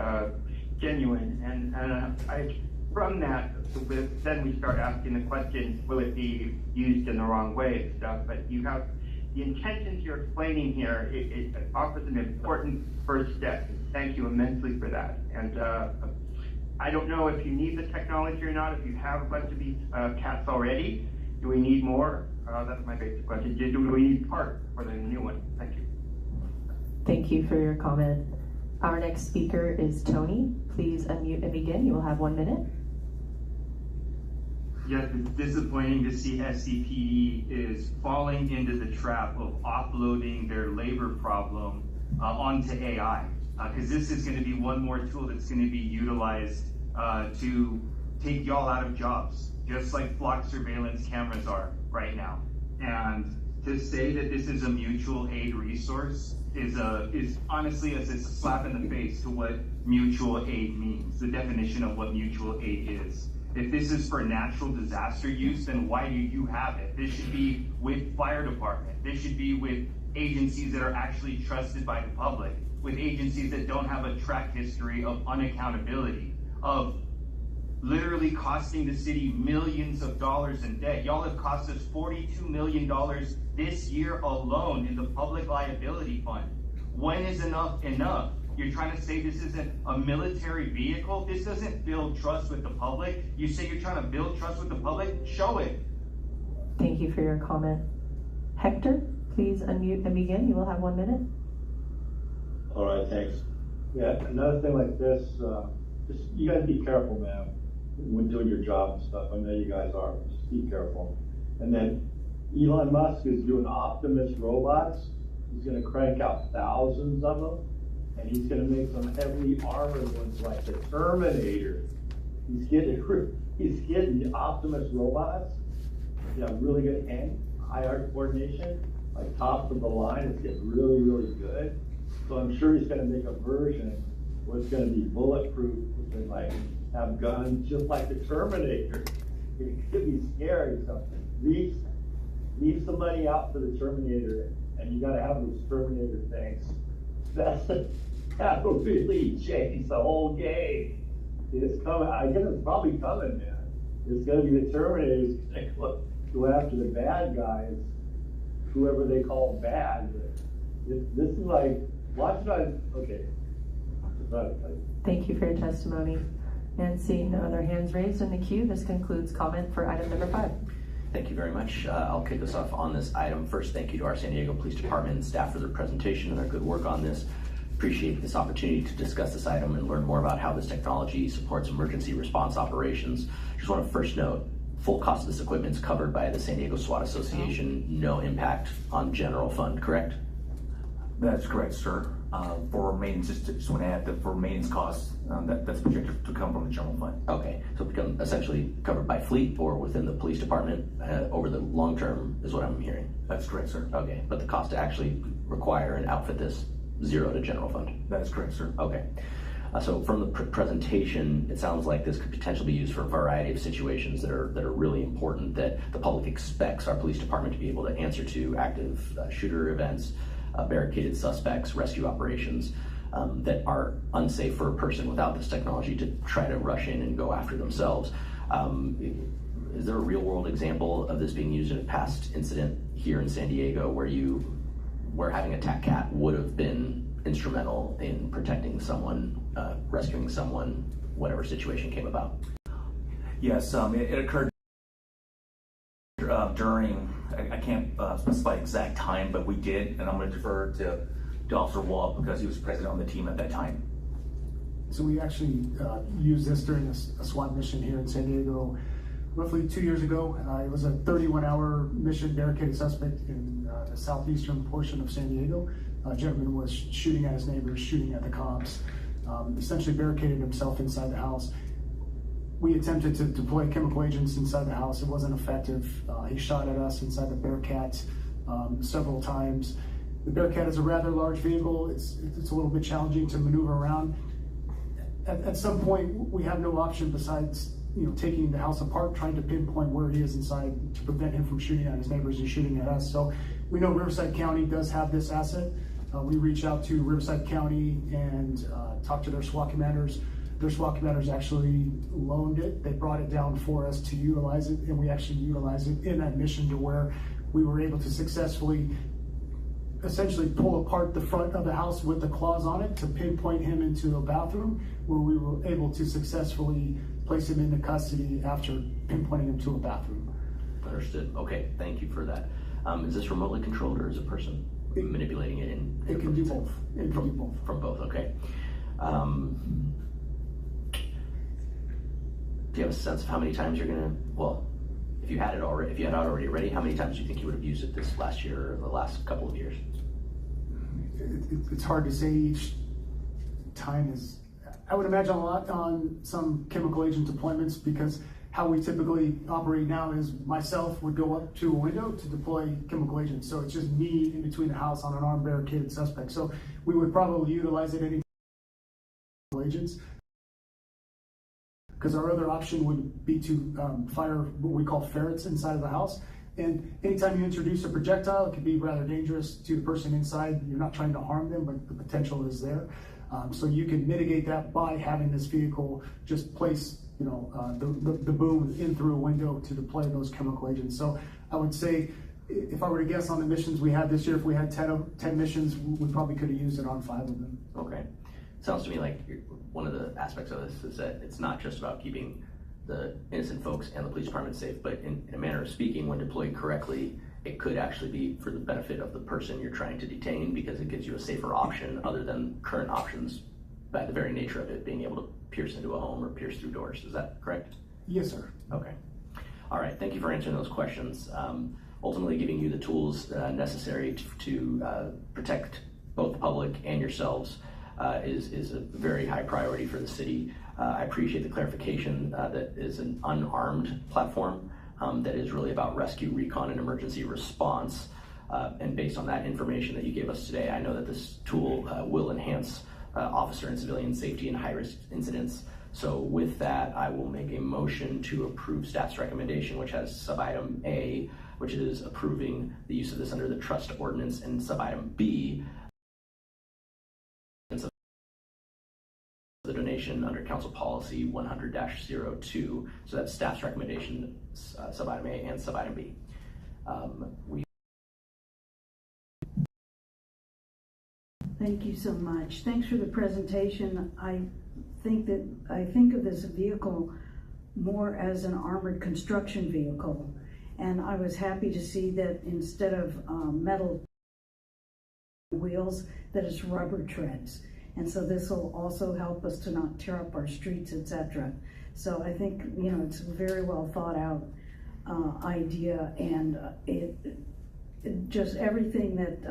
genuine. And from that, then we start asking the question, will it be used in the wrong way and stuff? But you have the intentions you're explaining here. It offers an important first step. Thank you immensely for that. And I don't know if you need the technology or not. If you have a bunch of these cats already, do we need more? That's my basic question. Do we need parts for the new one? Thank you. Thank you for your comment. Our next speaker is Tony. Please unmute and begin. You will have 1 minute. Yes, it's disappointing to see SCPD is falling into the trap of offloading their labor problem onto AI. Because this is going to be one more tool that's going to be utilized to take y'all out of jobs, just like flock surveillance cameras are right now. And to say that this is a mutual aid resource is honestly a slap in the face to what mutual aid means, the definition of what mutual aid is. If this is for natural disaster use, then why do you have it? This should be with fire department. This should be with agencies that are actually trusted by the public, with agencies that don't have a track history of unaccountability, of literally costing the city millions of dollars in debt. Y'all have cost us $42 million this year alone in the public liability fund. When is enough enough? You're trying to say this isn't a military vehicle? This doesn't build trust with the public. You say you're trying to build trust with the public? Show it. Thank you for your comment. Hector, please unmute and begin. You will have 1 minute. All right, thanks. Yeah, another thing like this, just you gotta be careful, man, when doing your job and stuff. I know you guys are. Just be careful. And then Elon Musk is doing Optimus robots. He's gonna crank out thousands of them, and he's gonna make some heavily armored ones like the Terminator. He's getting the Optimus robots. They have really good eye coordination, like top of the line. It's getting really, really good. So I'm sure he's gonna make a version where it's gonna be bulletproof and like have guns just like the Terminator. It could be scary. So leave some money out for the Terminator, and you gotta have those Terminator things. That'll really change the whole game. It's coming. I guess it's probably coming, man. It's gonna be the Terminator. It's gonna go after the bad guys, whoever they call bad. This is like, watch it. Okay. Thank you for your testimony. And seeing no other hands raised in the queue, this concludes comment for item number 5. Thank you very much. I'll kick us off on this item. First, thank you to our San Diego Police Department and staff for their presentation and their good work on this. Appreciate this opportunity to discuss this item and learn more about how this technology supports emergency response operations. Just want to first note, full cost of this equipment is covered by the San Diego SWAT Association. No impact on general fund, correct? That's correct, sir. For maintenance, just want to add that for maintenance costs, that's projected to come from the general fund. Okay, so it becomes essentially covered by fleet or within the police department over the long term is what I'm hearing. That's correct, sir. Okay, but the cost to actually require and outfit this, zero to general fund. That is correct, sir. Okay. So from the presentation, it sounds like this could potentially be used for a variety of situations that are really important that the public expects our police department to be able to answer to: active shooter events, barricaded suspects, rescue operations that are unsafe for a person without this technology to try to rush in and go after themselves. Is there a real world example of this being used in a past incident here in San Diego where having a TACCAT would have been instrumental in protecting someone, rescuing someone, whatever situation came about? Yes, it occurred during, I can't specify exact time, but we did, and I'm going to defer to Officer Walt because he was present on the team at that time. So we actually used this during a SWAT mission here in San Diego roughly 2 years ago. It was a 31-hour mission, barricaded suspect in the southeastern portion of San Diego. A gentleman was shooting at his neighbors, shooting at the cops, essentially barricaded himself inside the house. We attempted to deploy chemical agents inside the house. It wasn't effective. He shot at us inside the Bearcat several times. The Bearcat is a rather large vehicle. It's a little bit challenging to maneuver around. At some point, we have no option besides taking the house apart, trying to pinpoint where he is inside to prevent him from shooting at his neighbors and shooting at us. So we know Riverside County does have this asset. We reach out to Riverside County and talk to their SWAT commanders. Their SWAT commanders actually loaned it. They brought it down for us to utilize it, and we actually utilized it in that mission to where we were able to successfully essentially pull apart the front of the house with the claws on it to pinpoint him into a bathroom, where we were able to successfully place him into custody after pinpointing him to a bathroom. Understood. Okay, thank you for that. Is this remotely controlled, or is a person manipulating it? It can do both. It can do both. From both, okay. Do you have a sense of how many times you're gonna, well, if you had it already ready, how many times do you think you would have used it this last year or the last couple of years? It's hard to say. Each time is, I would imagine, a lot on some chemical agent deployments, because how we typically operate now is myself would go up to a window to deploy chemical agents. So it's just me in between the house on an armed barricaded suspect. So we would probably utilize it any agents, because our other option would be to fire what we call ferrets inside of the house. And anytime you introduce a projectile, it can be rather dangerous to the person inside. You're not trying to harm them, but the potential is there. So you can mitigate that by having this vehicle just place the boom in through a window to deploy those chemical agents. So I would say, if I were to guess on the missions we had this year, if we had 10 missions, we probably could have used it on 5 of them. Okay. Sounds to me like one of the aspects of this is that it's not just about keeping the innocent folks and the police department safe. But in a manner of speaking, when deployed correctly, it could actually be for the benefit of the person you're trying to detain, because it gives you a safer option other than current options by the very nature of it being able to pierce into a home or pierce through doors. Is that correct? Yes, sir. Okay. All right, thank you for answering those questions. Ultimately giving you the tools necessary to protect both the public and yourselves is a very high priority for the city. I appreciate the clarification that is an unarmed platform that is really about rescue, recon, and emergency response. And based on that information that you gave us today, I know that this tool will enhance officer and civilian safety in high-risk incidents. So with that, I will make a motion to approve staff's recommendation, which has sub-item A, which is approving the use of this under the trust ordinance, and sub-item B, the donation under council policy 100-02. So that's staff's recommendation, sub-item A and sub-item B. Thank you so much. Thanks for the presentation. I think of this vehicle more as an armored construction vehicle, and I was happy to see that instead of metal wheels, that it's rubber treads. And so this will also help us to not tear up our streets, etc. So I think, you know, it's a very well thought out idea, and it just everything that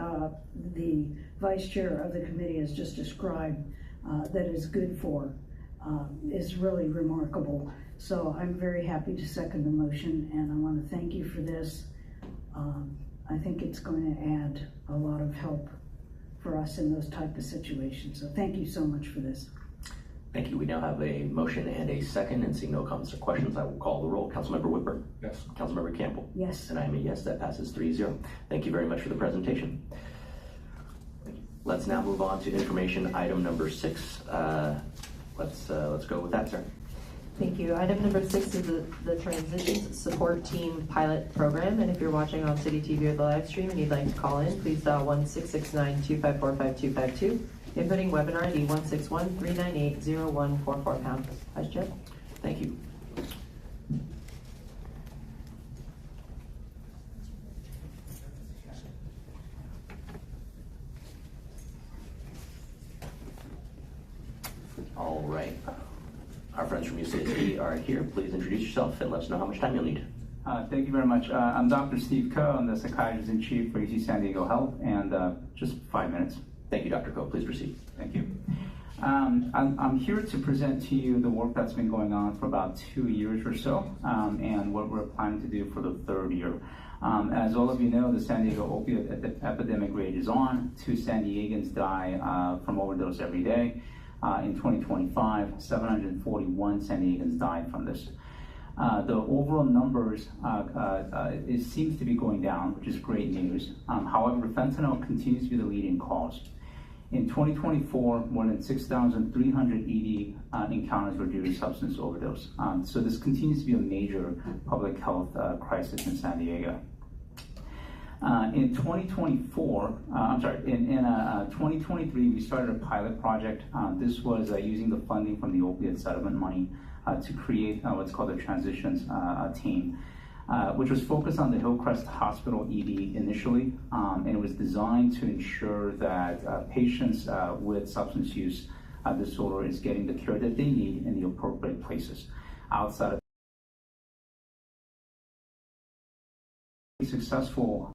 the vice chair of the committee has just described that is good for is really remarkable. So I'm very happy to second the motion, and I want to thank you for this. I think it's going to add a lot of help for us in those type of situations. So thank you so much for this. Thank you. We now have a motion and a second, and seeing no comments or questions, I will call the roll. Councilmember Whitburn? Yes. Councilmember Campbell? Yes. And I am a yes. That passes 3-0. Thank you very much for the presentation. Let's now move on to information item number 6. Let's go with that, sir. Thank you. Item number 6 is the Transitions Support Team Pilot Program. And if you're watching on City TV or the live stream and you'd like to call in, please dial 1-669-254-5252. Inputting webinar ID 161-398-0144#. Vice Chair. Thank you. All right. Our friends from UCSD are here. Please introduce yourself and let us know how much time you'll need. Thank you very much. I'm Dr. Steve Coe. I'm the psychiatrist in chief for UC San Diego Health, and just 5 minutes. Thank you, Dr. Coe. Please proceed. Thank you. I'm here to present to you the work that's been going on for about 2 years or so, and what we're planning to do for the 3rd year. As all of you know, the San Diego opioid epidemic rages on. 2 San Diegans die from overdose every day. In 2025, 741 San Diegans died from this. The overall numbers, it seems to be going down, which is great news. However, fentanyl continues to be the leading cause. In 2024, more than 6,380 encounters were due to substance overdose. So this continues to be a major public health crisis in San Diego. In 2023, we started a pilot project. This was using the funding from the opioid settlement money to create what's called a transitions team, which was focused on the Hillcrest Hospital ED initially, and it was designed to ensure that patients with substance use disorder is getting the care that they need in the appropriate places outside of successful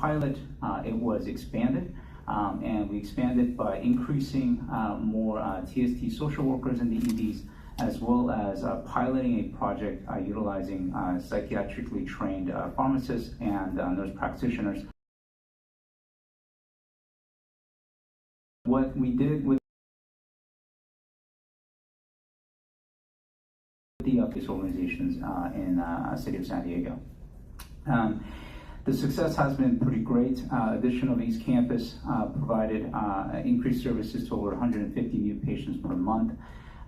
pilot. It was expanded, and we expanded by increasing more TST social workers in the EDs, as well as piloting a project utilizing psychiatrically trained pharmacists and nurse practitioners. What we did with the organizations in city of San Diego. The success has been pretty great. Addition of East Campus provided increased services to over 150 new patients per month.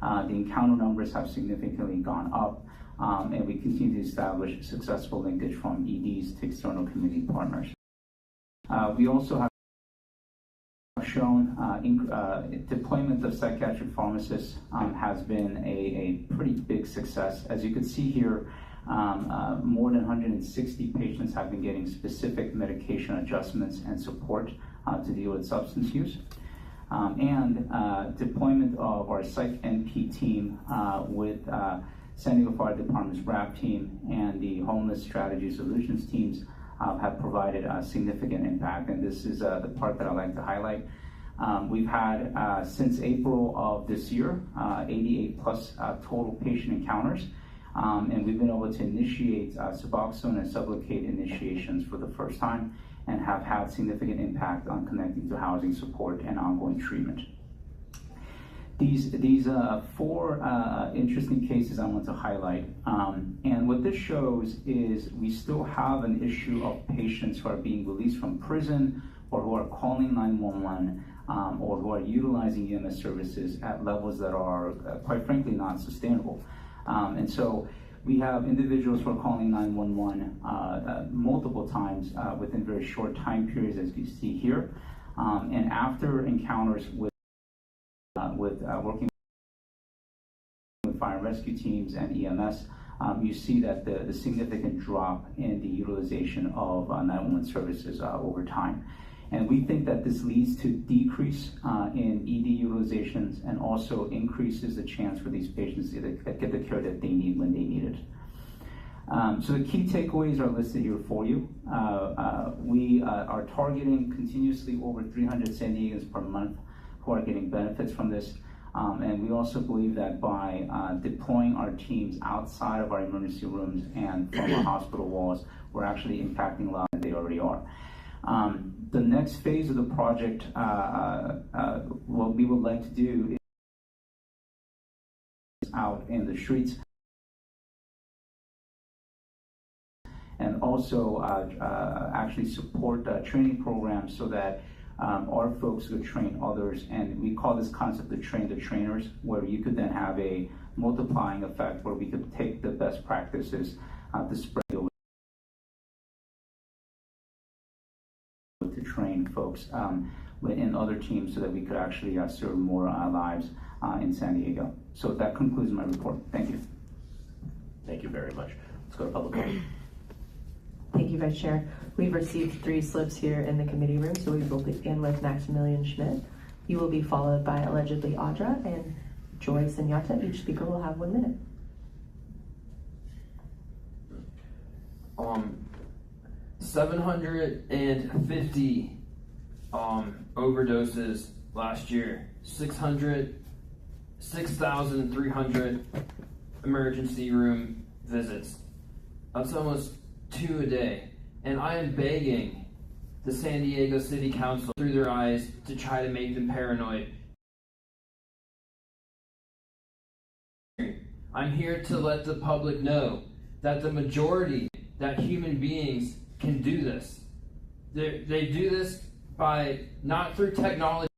The encounter numbers have significantly gone up, and we continue to establish successful linkage from EDs to external community partners. We also have shown, deployment of psychiatric pharmacists has been a pretty big success. As you can see here, more than 160 patients have been getting specific medication adjustments and support to deal with substance use. Deployment of our Psych NP team with San Diego Fire Department's RAP team and the Homeless Strategy Solutions teams have provided a significant impact, and this is the part that I'd like to highlight. We've had, since April of this year, 88 plus total patient encounters, and we've been able to initiate Suboxone and Sublocade initiations for the first time and have had significant impact on connecting to housing support and ongoing treatment. These four interesting cases I want to highlight, and what this shows is we still have an issue of patients who are being released from prison or who are calling 911 or who are utilizing EMS services at levels that are quite frankly not sustainable. And so we have individuals who are calling 911 multiple times within very short time periods, as you see here, and after encounters with working with fire and rescue teams and EMS, you see that the significant drop in the utilization of 911 services over time. And we think that this leads to decrease in ED utilizations and also increases the chance for these patients to get the care that they need when they need it. So the key takeaways are listed here for you. We are targeting continuously over 300 San Diegans per month who are getting benefits from this. And we also believe that by deploying our teams outside of our emergency rooms and from our hospital walls, we're actually impacting lives than they already are. The next phase of the project, what we would like to do is out in the streets and also actually support training programs so that our folks would train others, and we call this concept the train the trainers, where you could then have a multiplying effect where we could take the best practices to spread over to train folks in other teams so that we could actually serve more lives in San Diego. So that concludes my report. Thank you. Thank you very much. Let's go to public comment. Thank you, Vice Chair. We've received 3 slips here in the committee room, so we will begin with Maximilian Schmidt. You will be followed by allegedly Audra and Joy Senyata. Each speaker will have 1 minute. 750 overdoses last year. 6,300 emergency room visits. That's almost 2 a day. And I am begging the San Diego City Council through their eyes to try to make them paranoid. I'm here to let the public know that the majority, that human beings can do this. They do this by, not through technology,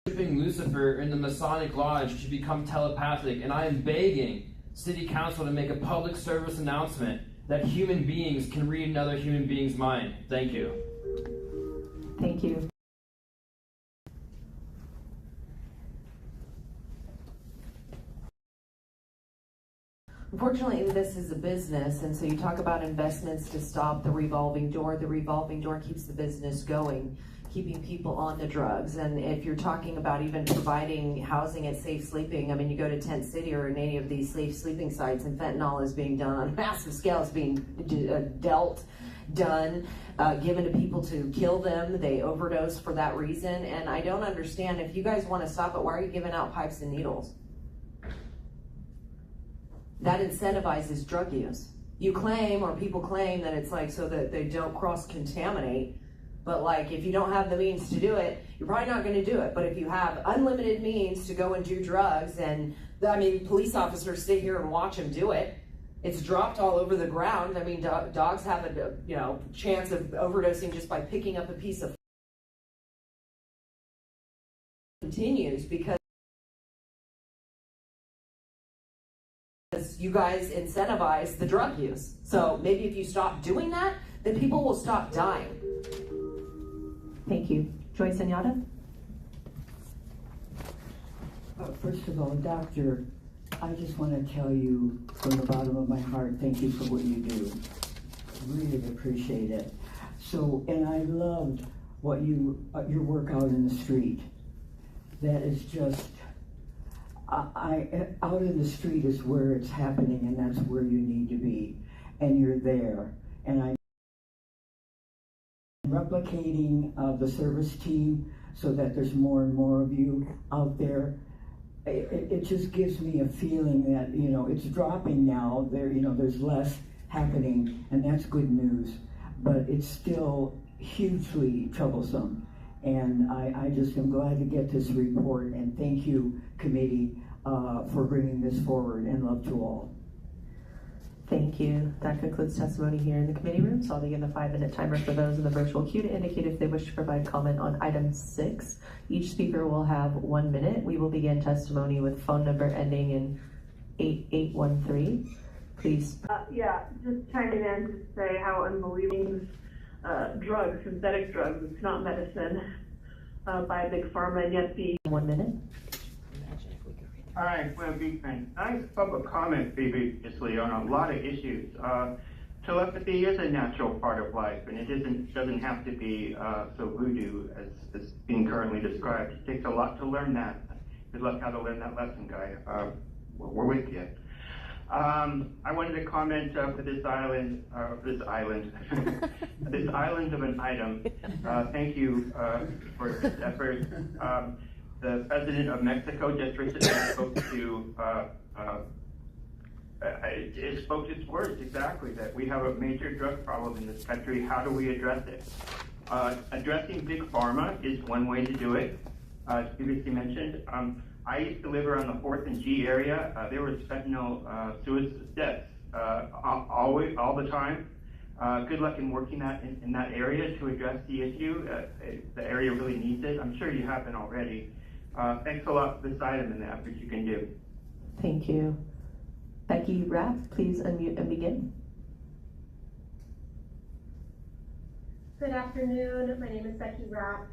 worshiping Lucifer in the Masonic Lodge to become telepathic. And I am begging City Council to make a public service announcement that human beings can read another human being's mind. Thank you. Thank you. Unfortunately, this is a business, and so you talk about investments to stop the revolving door. The revolving door keeps the business going, keeping people on the drugs. And if you're talking about even providing housing at Safe Sleeping, I mean, you go to Tent City or in any of these safe sleeping sites, and fentanyl is being done on a massive scale. It's being given to people to kill them. They overdose for that reason. And I don't understand, if you guys want to stop it, why are you giving out pipes and needles? That incentivizes drug use. You claim, or people claim, that it's like so that they don't cross-contaminate. But like, if you don't have the means to do it, you're probably not going to do it. But if you have unlimited means to go and do drugs, and I mean, police officers sit here and watch them do it. It's dropped all over the ground. I mean, dogs have a chance of overdosing just by picking up a piece of. Continues because you guys incentivize the drug use. So maybe if you stop doing that, then people will stop dying. Thank you. Joyce Anyada? First of all, Doctor, I just want to tell you from the bottom of my heart, thank you for what you do. Really appreciate it. So, and I loved what your work out in the street. That is just, out in the street is where it's happening, and that's where you need to be, and you're there. And I'm replicating the service team so that there's more and more of you out there. It just gives me a feeling that, you know, it's dropping now. There's less happening, and that's good news. But it's still hugely troublesome. And I just am glad to get this report, and thank you, committee, for bringing this forward, and love to all. Thank you. That concludes testimony here in the committee room. So I'll begin the 5-minute timer for those in the virtual queue to indicate if they wish to provide comment on item 6. Each speaker will have 1 minute. We will begin testimony with phone number ending in 8813. Please. Yeah, just chiming in to say how unbelievable drugs, synthetic drugs, it's not medicine by Big Pharma, and yet the 1 minute. Hi, Glenn Beekman. Nice public comment previously on a lot of issues. Telepathy is a natural part of life, and it doesn't have to be so voodoo as being currently described. It takes a lot to learn that. Good luck how to learn that lesson, guy. We're with you. I wanted to comment for this island, this island of an item. Thank you for this effort. The president of Mexico just recently spoke to, it spoke his words exactly, that we have a major drug problem in this country. How do we address it? Addressing Big Pharma is one way to do it, as previously mentioned. I used to live around the 4th and G area. There were fentanyl suicide deaths all the time. Good luck in working in that area to address the issue. The area really needs it. I'm sure you have been already. Thanks a lot for this item and the effort you can do. Thank you. Becky Rapp, please unmute and begin. Good afternoon. My name is Becky Rapp.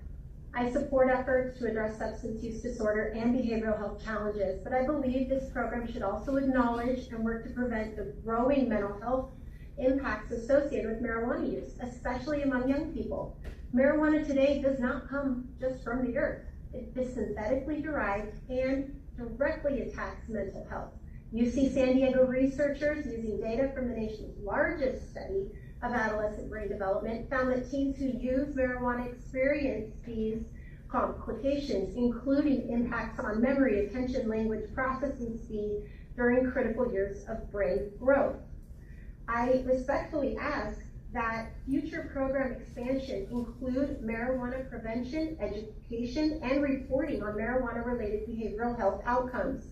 I support efforts to address substance use disorder and behavioral health challenges, but I believe this program should also acknowledge and work to prevent the growing mental health impacts associated with marijuana use, especially among young people. Marijuana today does not come just from the earth. It is synthetically derived and directly attacks mental health. UC San Diego researchers, using data from the nation's largest study of adolescent brain development, found that teens who use marijuana experience these complications, including impacts on memory, attention, language processing speed during critical years of brain growth. I respectfully ask that future program expansion include marijuana prevention, education, and reporting on marijuana-related behavioral health outcomes.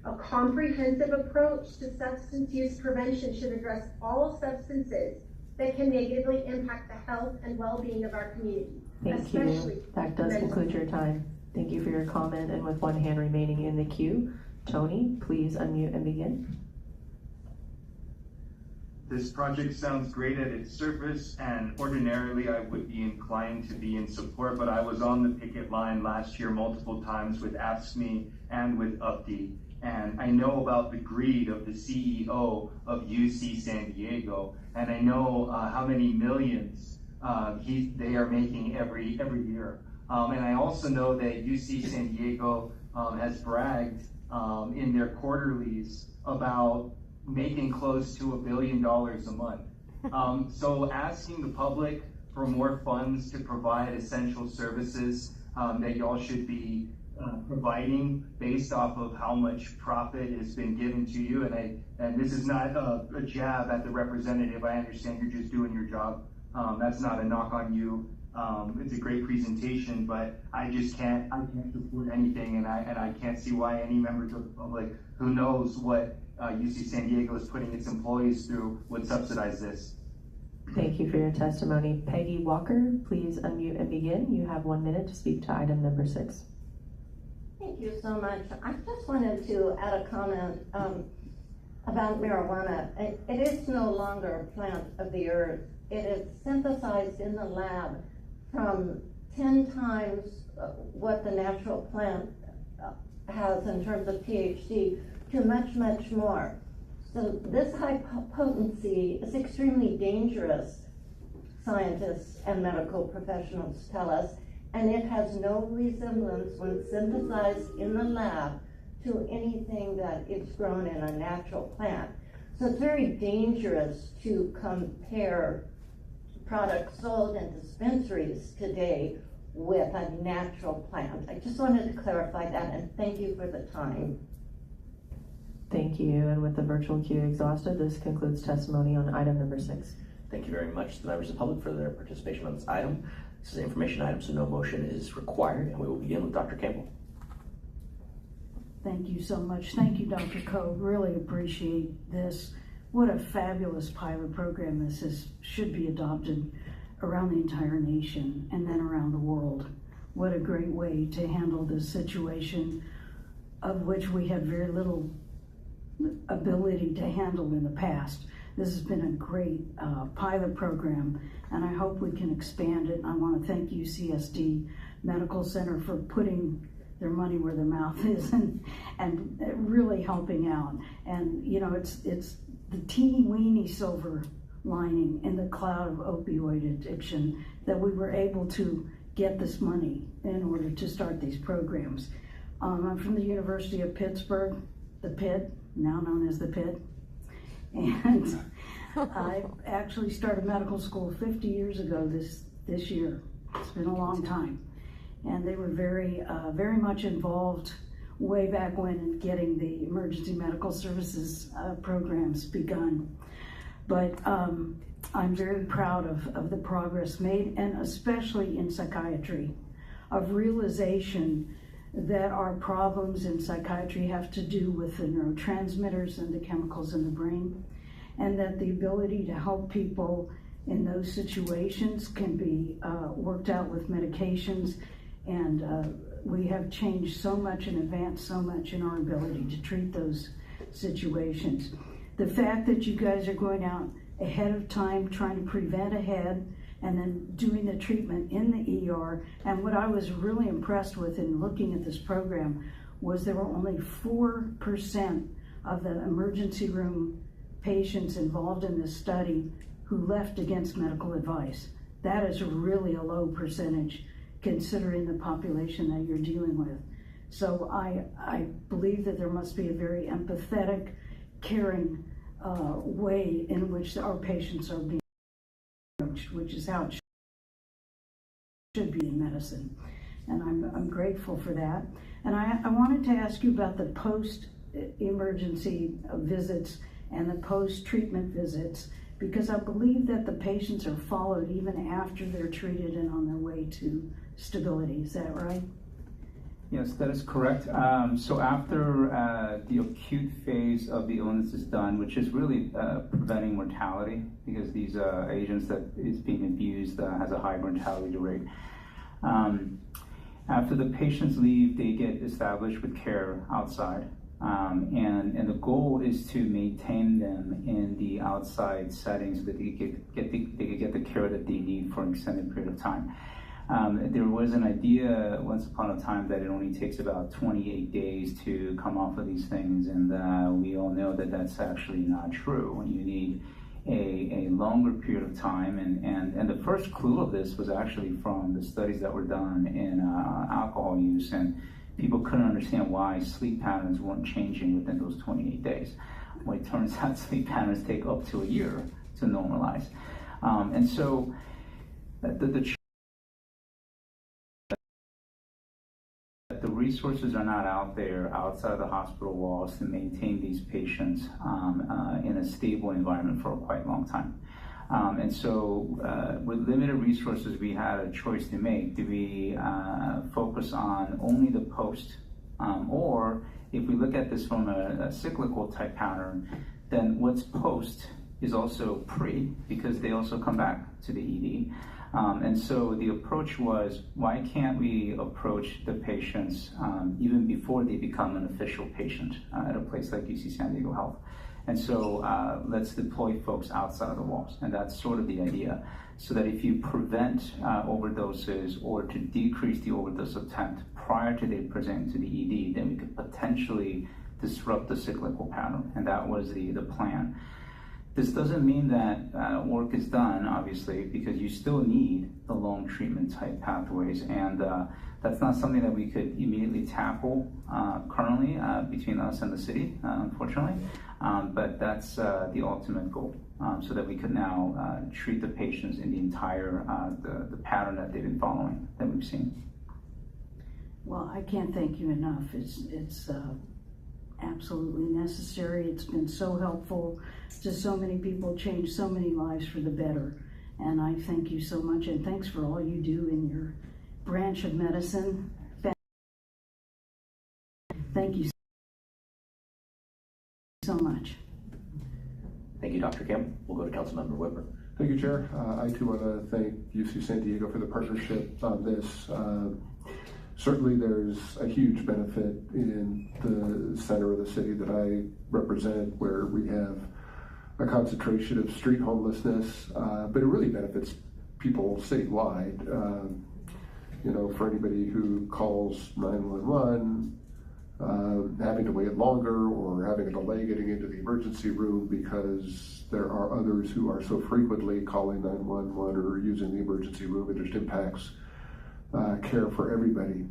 A comprehensive approach to substance use prevention should address all substances that can negatively impact the health and well-being of our community. Thank you. That does conclude your time. Thank you for your comment, and with 1 hand remaining in the queue, Tony, please unmute and begin. This project sounds great at its surface, and ordinarily I would be inclined to be in support, but I was on the picket line last year multiple times with AFSCME and with UPDI, and I know about the greed of the CEO of UC San Diego, and I know how many millions they are making every year. And I also know that UC San Diego has bragged in their quarterlies about making close to $1 billion a month. So asking the public for more funds to provide essential services that y'all should be providing based off of how much profit has been given to you. And this is not a jab at the representative. I understand you're just doing your job. That's not a knock on you. It's a great presentation, but I can't support anything, and I can't see why any members of the public who knows what UC San Diego is putting its employees through would subsidize this. Thank you for your testimony. Peggy Walker, please unmute and begin. You have 1 minute to speak to item number 6. Thank you so much. I just wanted to add a comment about marijuana. It is no longer a plant of the earth. It is synthesized in the lab from 10 times what the natural plant has in terms of THC to much, much more. So this high potency is extremely dangerous, scientists and medical professionals tell us, and it has no resemblance when synthesized in the lab to anything that is grown in a natural plant. So it's very dangerous to compare products sold in dispensaries today with a natural plant. I just wanted to clarify that, and thank you for the time. Thank you. And with the virtual queue exhausted, this concludes testimony on item number 6. Thank you very much to the members of the public for their participation on this item. This is an information item, so no motion is required, and we will begin with Dr. Campbell. Thank you so much. Thank you, Dr. Koh. Really appreciate this. What a fabulous pilot program this is. Should be adopted around the entire nation and then around the world. What a great way to handle this situation of which we had very little ability to handle in the past. This has been a great pilot program, and I hope we can expand it. I want to thank UCSD Medical Center for putting their money where their mouth is and really helping out. And you know, it's the teeny weeny silver lining in the cloud of opioid addiction that we were able to get this money in order to start these programs. I'm from the University of Pittsburgh, the Pit, now known as the Pit. And I actually started medical school 50 years ago this year. It's been a long time. And they were very much involved way back when in getting the emergency medical services programs begun. But I'm very proud of the progress made, and especially in psychiatry, of realization that our problems in psychiatry have to do with the neurotransmitters and the chemicals in the brain, and that the ability to help people in those situations can be worked out with medications. And we have changed so much and advanced so much in our ability to treat those situations. The fact that you guys are going out ahead of time, trying to prevent ahead, and then doing the treatment in the ER. And what I was really impressed with in looking at this program was there were only 4% of the emergency room patients involved in this study who left against medical advice. That is really a low percentage considering the population that you're dealing with. So I believe that there must be a very empathetic, caring way in which our patients are being approached, which is how it should be in medicine. And I'm grateful for that. And I wanted to ask you about the post-emergency visits and the post-treatment visits, because I believe that the patients are followed even after they're treated and on their way to stability. Is that right? Yes, that is correct. So after the acute phase of the illness is done, which is really preventing mortality, because these agents that is being abused has a high mortality rate. After the patients leave, they get established with care outside. And the goal is to maintain them in the outside setting so that they can get the care that they need for an extended period of time. There was an idea once upon a time that it only takes about 28 days to come off of these things, and we all know that that's actually not true. You need a longer period of time, and the first clue of this was actually from the studies that were done in alcohol use, and people couldn't understand why sleep patterns weren't changing within those 28 days. Well, it turns out sleep patterns take up to a year to normalize. And so the resources are not out there outside the hospital walls to maintain these patients in a stable environment for a quite long time. And so with limited resources, we had a choice to make. Do we focus on only the post? Or if we look at this from a cyclical type pattern, then what's post is also pre, because they also come back to the ED. And so the approach was, why can't we approach the patients even before they become an official patient at a place like UC San Diego Health? And so let's deploy folks outside of the walls. And that's sort of the idea. So that if you prevent overdoses or to decrease the overdose attempt prior to they present to the ED, then we could potentially disrupt the cyclical pattern. And that was the plan. This doesn't mean that work is done, obviously, because you still need the long treatment type pathways. And that's not something that we could immediately tackle currently between us and the city, unfortunately. But that's the ultimate goal, so that we could now treat the patients in the entire the pattern that they've been following, that we've seen. Well, I can't thank you enough. It's absolutely necessary. It's been so helpful to so many people, changed so many lives for the better. And I thank you so much, and thanks for all you do in your branch of medicine. Thank you so much. Thank you, Dr. Kim. We'll go to Councilmember Whipper. Thank you, Chair. I too want to thank UC San Diego for the partnership on this. Certainly there's a huge benefit in the center of the city that I represent, where we have a concentration of street homelessness, but it really benefits people citywide. You know, for anybody who calls 911, having to wait longer or having a delay getting into the emergency room because there are others who are so frequently calling 911 or using the emergency room, it just impacts care for everybody.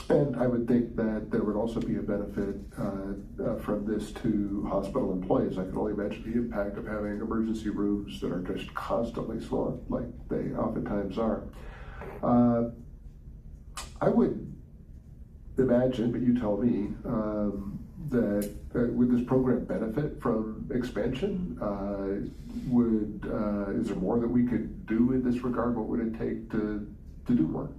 And I would think that there would also be a benefit from this to hospital employees. I can only imagine the impact of having emergency rooms that are just constantly swamped like they oftentimes are. I would imagine, but you tell me, that would this program benefit from expansion? Is there more that we could do in this regard? What would it take to do more?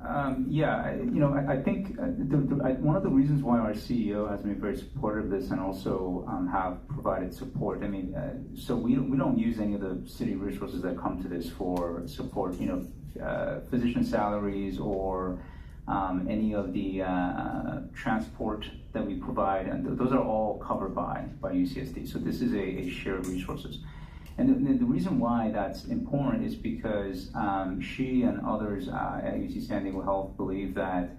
I think one of the reasons why our CEO has been very supportive of this and also have provided support. I mean, so we don't use any of the city resources that come to this for support. You know, physician salaries or any of the transport that we provide, and those are all covered by UCSD. So this is a shared resources. And the reason why that's important is because she and others at UC San Diego Health believe that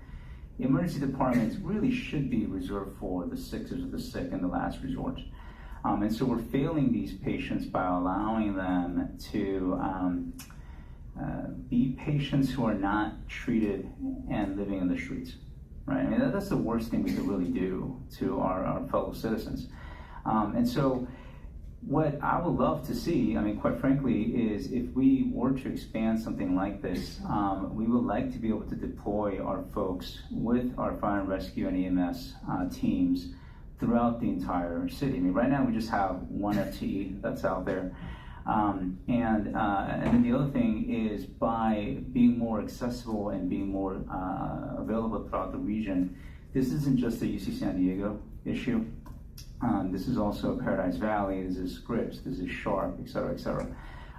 emergency departments really should be reserved for the sick of the sick and the last resort. And so we're failing these patients by allowing them to be patients who are not treated and living in the streets, right? I mean, that's the worst thing we could really do to our fellow citizens. And so what I would love to see, I mean, quite frankly, is if we were to expand something like this, we would like to be able to deploy our folks with our fire and rescue and EMS teams throughout the entire city. I mean, right now we just have one FTE that's out there. And then the other thing is, by being more accessible and being more available throughout the region, this isn't just a UC San Diego issue. This is also Paradise Valley, this is Scripps, this is Sharp, et cetera, et cetera.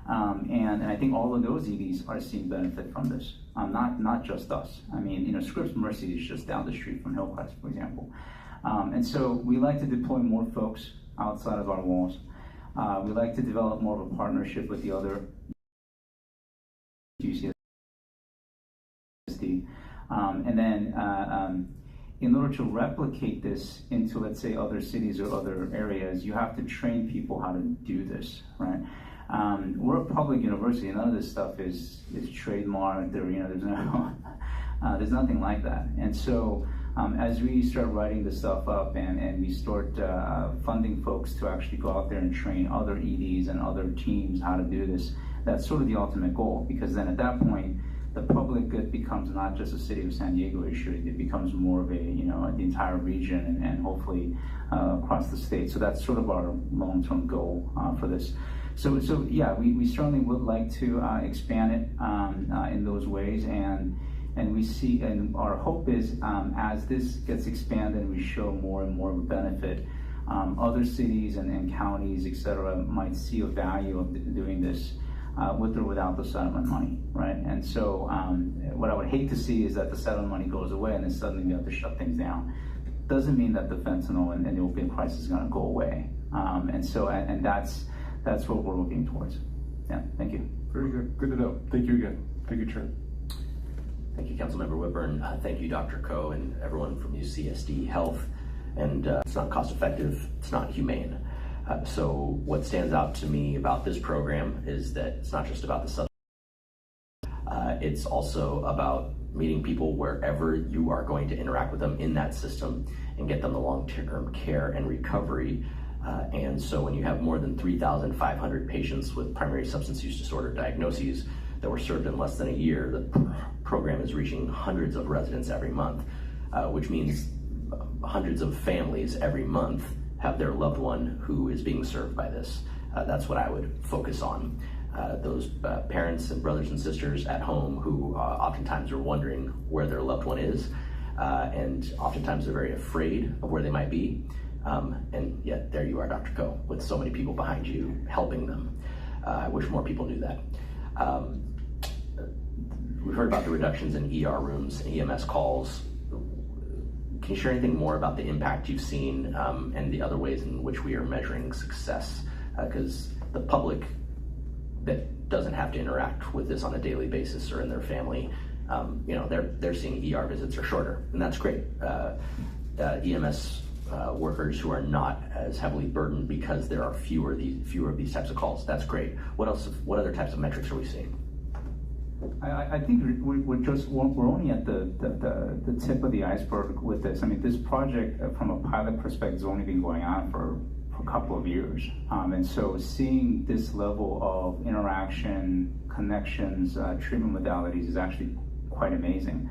And I think all of those EDs are seeing benefit from this, not just us. I mean, you know, Scripps Mercy is just down the street from Hillcrest, for example. And so we like to deploy more folks outside of our walls. We like to develop more of a partnership with the other UCSD. And then in order to replicate this into, let's say, other cities or other areas, you have to train people how to do this, right? We're a public university, and none of this stuff is trademarked, or, you know, there's nothing like that. And so as we start writing this stuff up and we start funding folks to actually go out there and train other EDs and other teams how to do this, that's sort of the ultimate goal, because then at that point, the public good becomes not just a city of San Diego issue, it becomes more of a, you know, the entire region and hopefully across the state. So that's sort of our long-term goal for this. So yeah, we certainly would like to expand it in those ways, and we see, and our hope is as this gets expanded and we show more and more of a benefit, other cities and counties, et cetera, might see a value of doing this with or without the settlement money, right? And so what I would hate to see is that the settlement money goes away and then suddenly we have to shut things down. doesn't mean that the fentanyl and the opiate crisis is going to go away. And that's what we're looking towards. Yeah, thank you. Very good. Good to know. Thank you again. Thank you, Chair. Thank you, Councilmember Whitburn. Thank you, Dr. Coe, and everyone from UCSD Health. And it's not cost effective, it's not humane. So what stands out to me about this program is that it's not just about the substance. It's also about meeting people wherever you are going to interact with them in that system and get them the long-term care and recovery. And so when you have more than 3,500 patients with primary substance use disorder diagnoses that were served in less than a year, the program is reaching hundreds of residents every month, which means hundreds of families every month have their loved one who is being served by this. That's what I would focus on. Those parents and brothers and sisters at home who oftentimes are wondering where their loved one is, and oftentimes they're very afraid of where they might be. And yet there you are, Dr. Coe, with so many people behind you helping them. I wish more people knew that. We've heard about the reductions in ER rooms and EMS calls. Can you share anything more about the impact you've seen and the other ways in which we are measuring success? Because the public that doesn't have to interact with this on a daily basis or in their family, they're seeing ER visits are shorter, and that's great. EMS workers who are not as heavily burdened because there are fewer of these types of calls. That's great. What else? What other types of metrics are we seeing? I think we're only at the tip of the iceberg with this. I mean, this project from a pilot perspective has only been going on for a couple of years, and so seeing this level of interaction, connections, treatment modalities is actually quite amazing.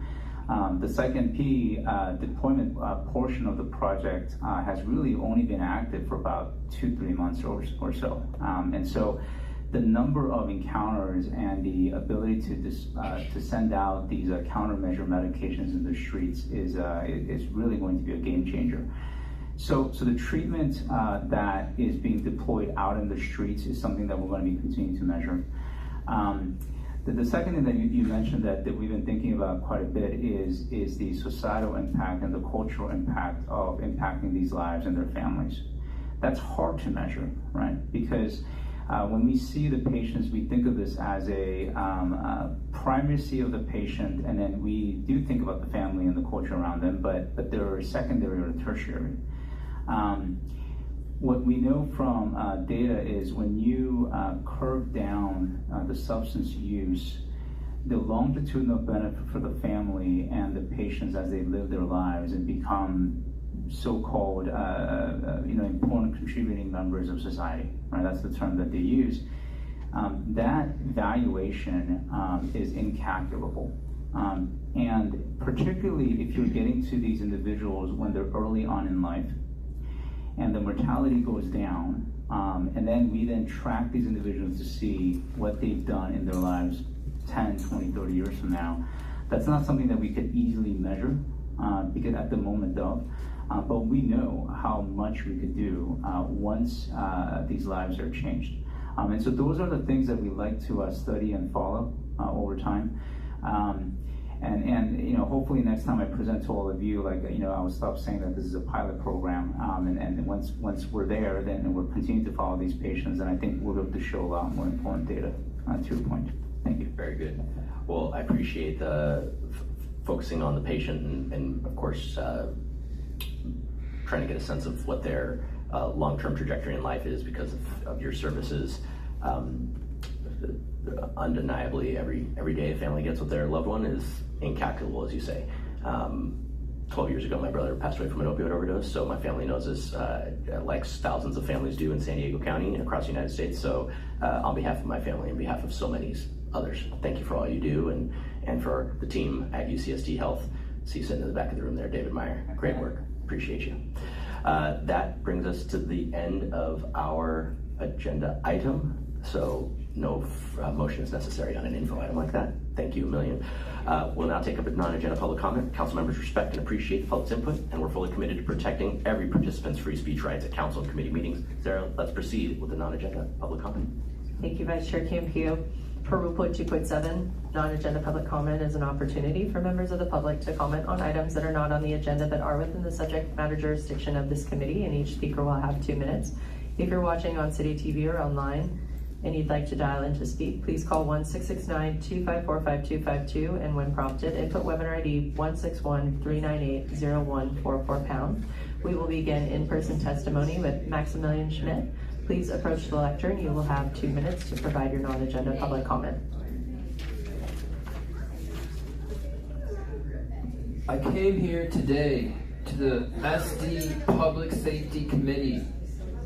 The second P deployment portion of the project has really only been active for about 2-3 months or so, and so the number of encounters and the ability to send out these countermeasure medications in the streets is really going to be a game changer. So the treatment that is being deployed out in the streets is something that we're going to be continuing to measure. The second thing that you mentioned that we've been thinking about quite a bit is the societal impact and the cultural impact of impacting these lives and their families. That's hard to measure, right? Because when we see the patients, we think of this as a primacy of the patient, and then we do think about the family and the culture around them, but they're secondary or tertiary. What we know from data is when you curve down the substance use, the longitudinal benefit for the family and the patients as they live their lives and become so-called important contributing members of society, right? That's the term that they use. That valuation is incalculable. And particularly if you're getting to these individuals when they're early on in life and the mortality goes down, and then we then track these individuals to see what they've done in their lives 10, 20, 30 years from now. That's not something that we could easily measure because at the moment of, but we know how much we could do once these lives are changed. And so those are the things that we like to study and follow over time. And hopefully next time I present to all of you, I will stop saying that this is a pilot program. And once we're there, then we'll continue to follow these patients, and I think we'll be able to show a lot more important data to your point. Thank you. Very good. Well, I appreciate the focusing on the patient and of course, trying to get a sense of what their long-term trajectory in life is because of your services. Undeniably, every day a family gets with their loved one is incalculable, as you say. 12 years ago, my brother passed away from an opioid overdose, so my family knows this, like thousands of families do in San Diego County and across the United States. So on behalf of my family, on behalf of so many others, thank you for all you do, and for the team at UCSD Health. See you sitting in the back of the room there, David Meyer. Great work. Appreciate you. That brings us to the end of our agenda item. So no motion is necessary on an info item like that. Thank you a million. We'll now take up a non-agenda public comment. Council members respect and appreciate the public's input, and we're fully committed to protecting every participant's free speech rights at council and committee meetings. Sarah, let's proceed with the non-agenda public comment. Thank you, Vice Chair Campio. Per Rule Point 2.7, non-agenda public comment is an opportunity for members of the public to comment on items that are not on the agenda but are within the subject matter jurisdiction of this committee, and each speaker will have 2 minutes. If you're watching on City TV or online and you'd like to dial in to speak, please call 1-669-254-5252, and when prompted, input webinar ID 161-398-0144#. We will begin in-person testimony with Maximilian Schmidt. Please approach the lectern. You will have 2 minutes to provide your non-agenda public comment. I came here today to the SD Public Safety Committee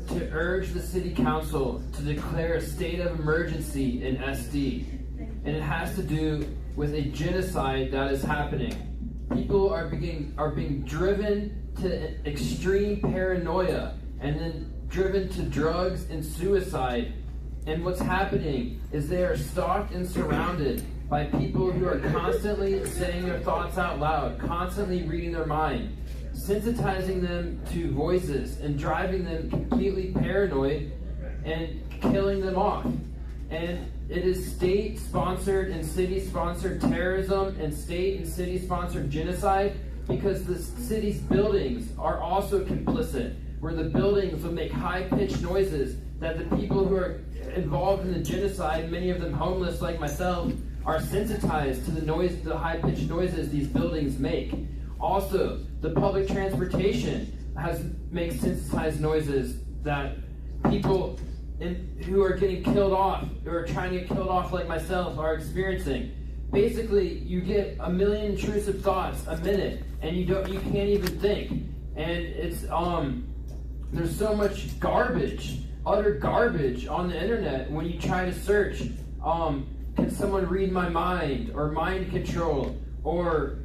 to urge the City Council to declare a state of emergency in SD. And it has to do with a genocide that is happening. People are being driven to extreme paranoia and then driven to drugs and suicide. And what's happening is they are stalked and surrounded by people who are constantly saying their thoughts out loud, constantly reading their mind, sensitizing them to voices and driving them completely paranoid and killing them off. And it is state-sponsored and city-sponsored terrorism and state and city-sponsored genocide, because the city's buildings are also complicit, where the buildings will make high-pitched noises that the people who are involved in the genocide, many of them homeless like myself, are sensitized to the noise, the high-pitched noises these buildings make. Also, the public transportation makes sensitized noises that people who are getting killed off, who are trying to get killed off like myself, are experiencing. Basically, you get a million intrusive thoughts a minute, and you can't even think. And it's there's so much garbage, utter garbage on the internet when you try to search, can someone read my mind, or mind control, or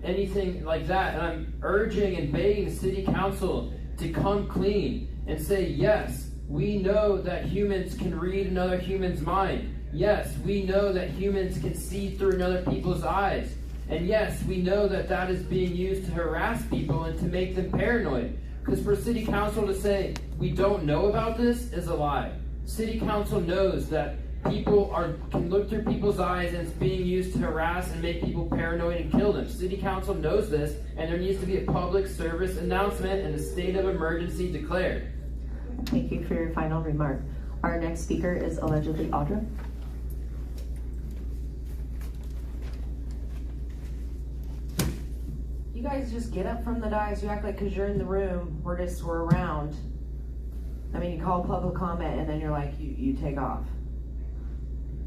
anything like that. And I'm urging and begging the City Council to come clean and say, yes, we know that humans can read another human's mind. Yes, we know that humans can see through another people's eyes. And yes, we know that that is being used to harass people and to make them paranoid. Because for City Council to say, we don't know about this, is a lie. City Council knows that people can look through people's eyes and it's being used to harass and make people paranoid and kill them. City Council knows this, and there needs to be a public service announcement and a state of emergency declared. Thank you for your final remark. Our next speaker is allegedly Audra. You guys just get up from the dais. You act like because you're in the room, we're around. I mean, you call public comment and then you're like, you take off.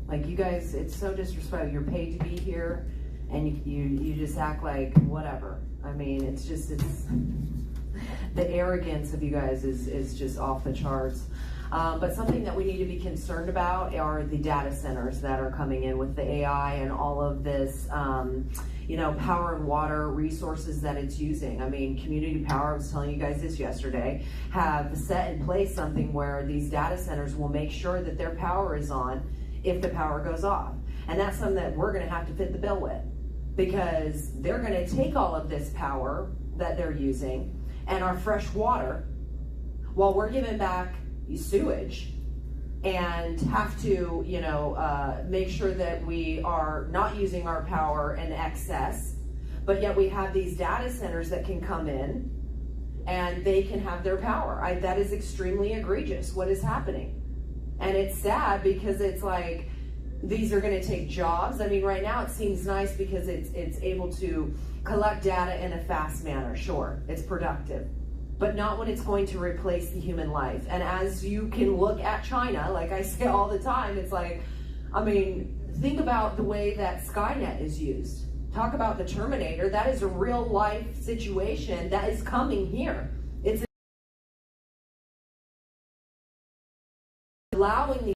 Like, you guys, it's so disrespectful. You're paid to be here, and you just act like whatever. I mean, it's the arrogance of you guys is just off the charts. But something that we need to be concerned about are the data centers that are coming in with the AI and all of this, power and water resources that it's using. I mean, Community Power, I was telling you guys this yesterday, have set in place something where these data centers will make sure that their power is on if the power goes off. And that's something that we're gonna have to fit the bill with, because they're gonna take all of this power that they're using and our fresh water, while we're giving back sewage, and have to, make sure that we are not using our power in excess, but yet we have these data centers that can come in and they can have their power. That is extremely egregious, what is happening. And it's sad, because it's like, these are gonna take jobs. I mean, right now it seems nice because it's able to collect data in a fast manner. Sure, it's productive, but not when it's going to replace the human life. And as you can look at China, like I say all the time, it's like, I mean, think about the way that Skynet is used. Talk about the Terminator. That is a real life situation that is coming here. It's allowing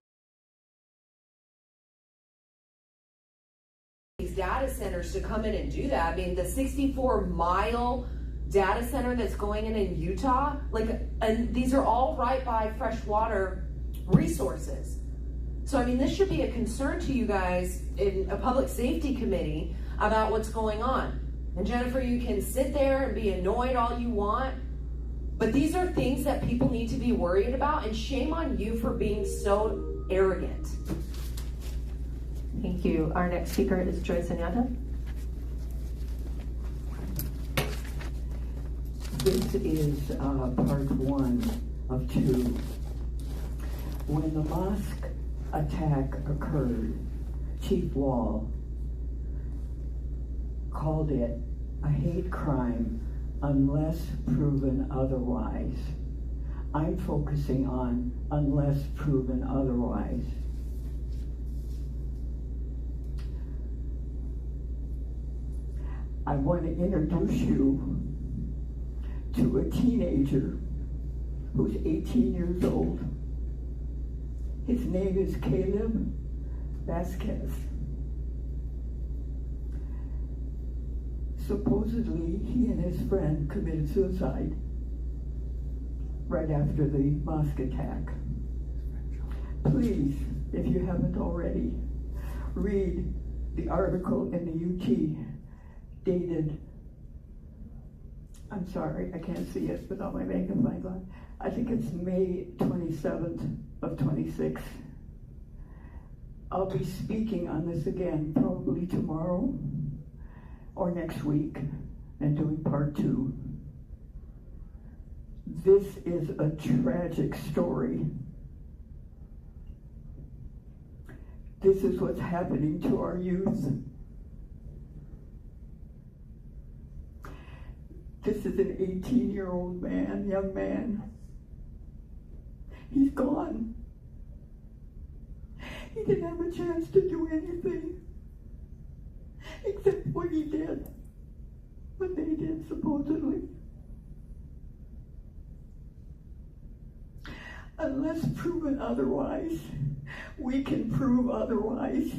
these data centers to come in and do that. I mean, the 64-mile data center that's going in Utah, and these are all right by freshwater resources. So, I mean, this should be a concern to you guys in a public safety committee about what's going on. And Jennifer, you can sit there and be annoyed all you want, But these are things that people need to be worried about, and shame on you for being so arrogant. Thank you. Our next speaker is Joyce Anyata. This is part 1 of 2. When the mosque attack occurred, Chief Wall called it a hate crime unless proven otherwise. I'm focusing on unless proven otherwise. I want to introduce you to a teenager who's 18 years old. His name is Caleb Vasquez. Supposedly, he and his friend committed suicide right after the mosque attack. Please, if you haven't already, read the article in the UT dated, I'm sorry, I can't see it without my magnifying glass. I think it's May 27th of 26. I'll be speaking on this again probably tomorrow or next week and doing part 2. This is a tragic story. This is what's happening to our youth. This is an 18-year-old man, young man. He's gone. He didn't have a chance to do anything except what he did, what they did supposedly. Unless proven otherwise, we can prove otherwise.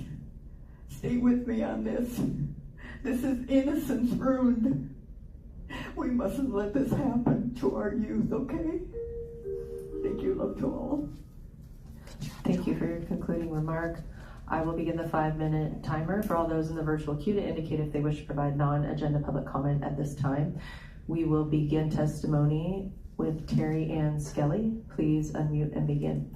Stay with me on this. This is innocence ruined. We mustn't let this happen to our youth, okay? Thank you, love to all. Thank you for your concluding remark. I will begin the 5-minute timer for all those in the virtual queue to indicate if they wish to provide non-agenda public comment at this time. We will begin testimony with Terry Ann Skelly. Please unmute and begin.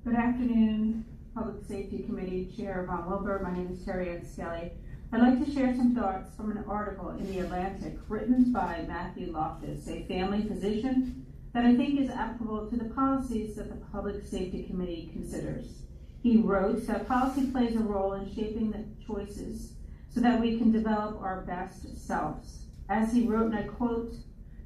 Good afternoon, Public Safety Committee Chair Von Wilbur. My name is Terry Ann Skelly. I'd like to share some thoughts from an article in The Atlantic written by Matthew Loftus, a family physician, that I think is applicable to the policies that the Public Safety Committee considers. He wrote that policy plays a role in shaping the choices so that we can develop our best selves. As he wrote, and I quote,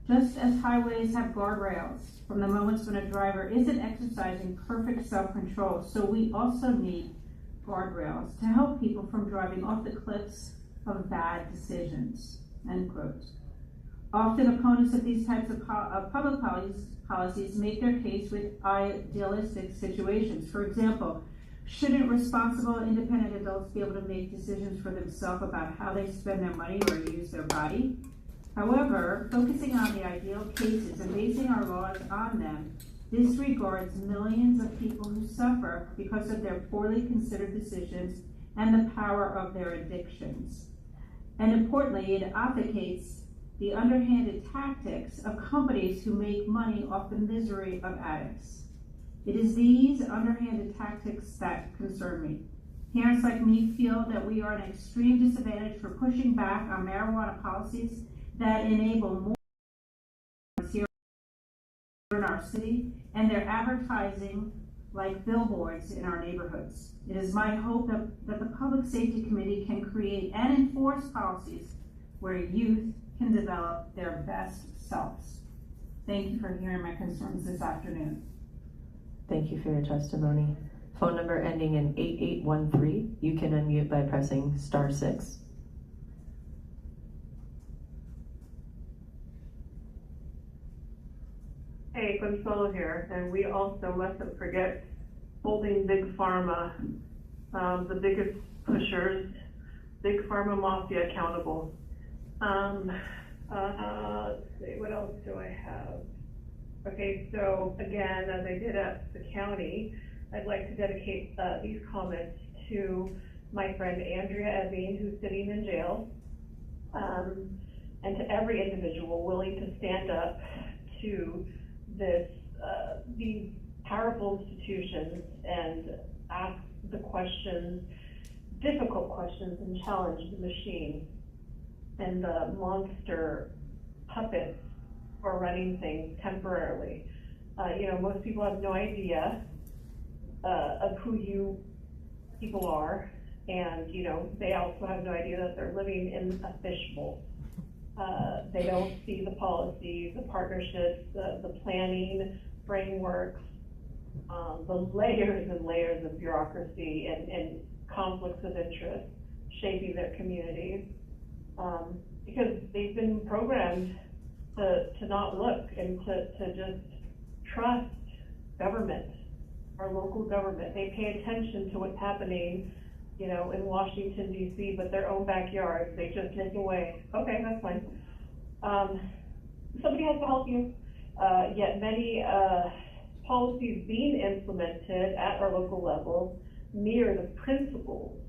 "Just as highways have guardrails from the moments when a driver isn't exercising perfect self-control, so we also need guardrails to help people from driving off the cliffs of bad decisions," end quote. Often opponents of these types of public policies make their case with idealistic situations. For example, shouldn't responsible, independent adults be able to make decisions for themselves about how they spend their money or use their body? However, focusing on the ideal cases and basing our laws on them disregards millions of people who suffer because of their poorly considered decisions and the power of their addictions. And importantly, it obfuscates the underhanded tactics of companies who make money off the misery of addicts. It is these underhanded tactics that concern me. Parents like me feel that we are at an extreme disadvantage for pushing back on marijuana policies that enable more here in our city, and their advertising like billboards in our neighborhoods. It is my hope that the Public Safety Committee can create and enforce policies where youth can develop their best selves. Thank you for hearing my concerns this afternoon. Thank you for your testimony. Phone number ending in 8813. You can unmute by pressing *6. Hey, Consuelo here, and we also mustn't forget holding Big Pharma, the biggest pushers, Big Pharma mafia accountable. Let's see, what else do I have? Okay, so again, as I did at the county, I'd like to dedicate these comments to my friend Andrea Eving, who's sitting in jail. and to every individual willing to stand up to these powerful institutions and ask the questions, difficult questions, and challenge the machine and the monster puppets for running things temporarily. Most people have no idea of who you people are, and they also have no idea that they're living in a fishbowl. They don't see the policies, the partnerships, the planning frameworks, the layers and layers of bureaucracy and conflicts of interest shaping their communities, because they've been programmed to not look and to just trust government, our local government. They pay attention to what's happening, in Washington, D.C., but their own backyard, they just look away. Okay, that's fine. Somebody has to help you. Yet many policies being implemented at our local level mirror the principles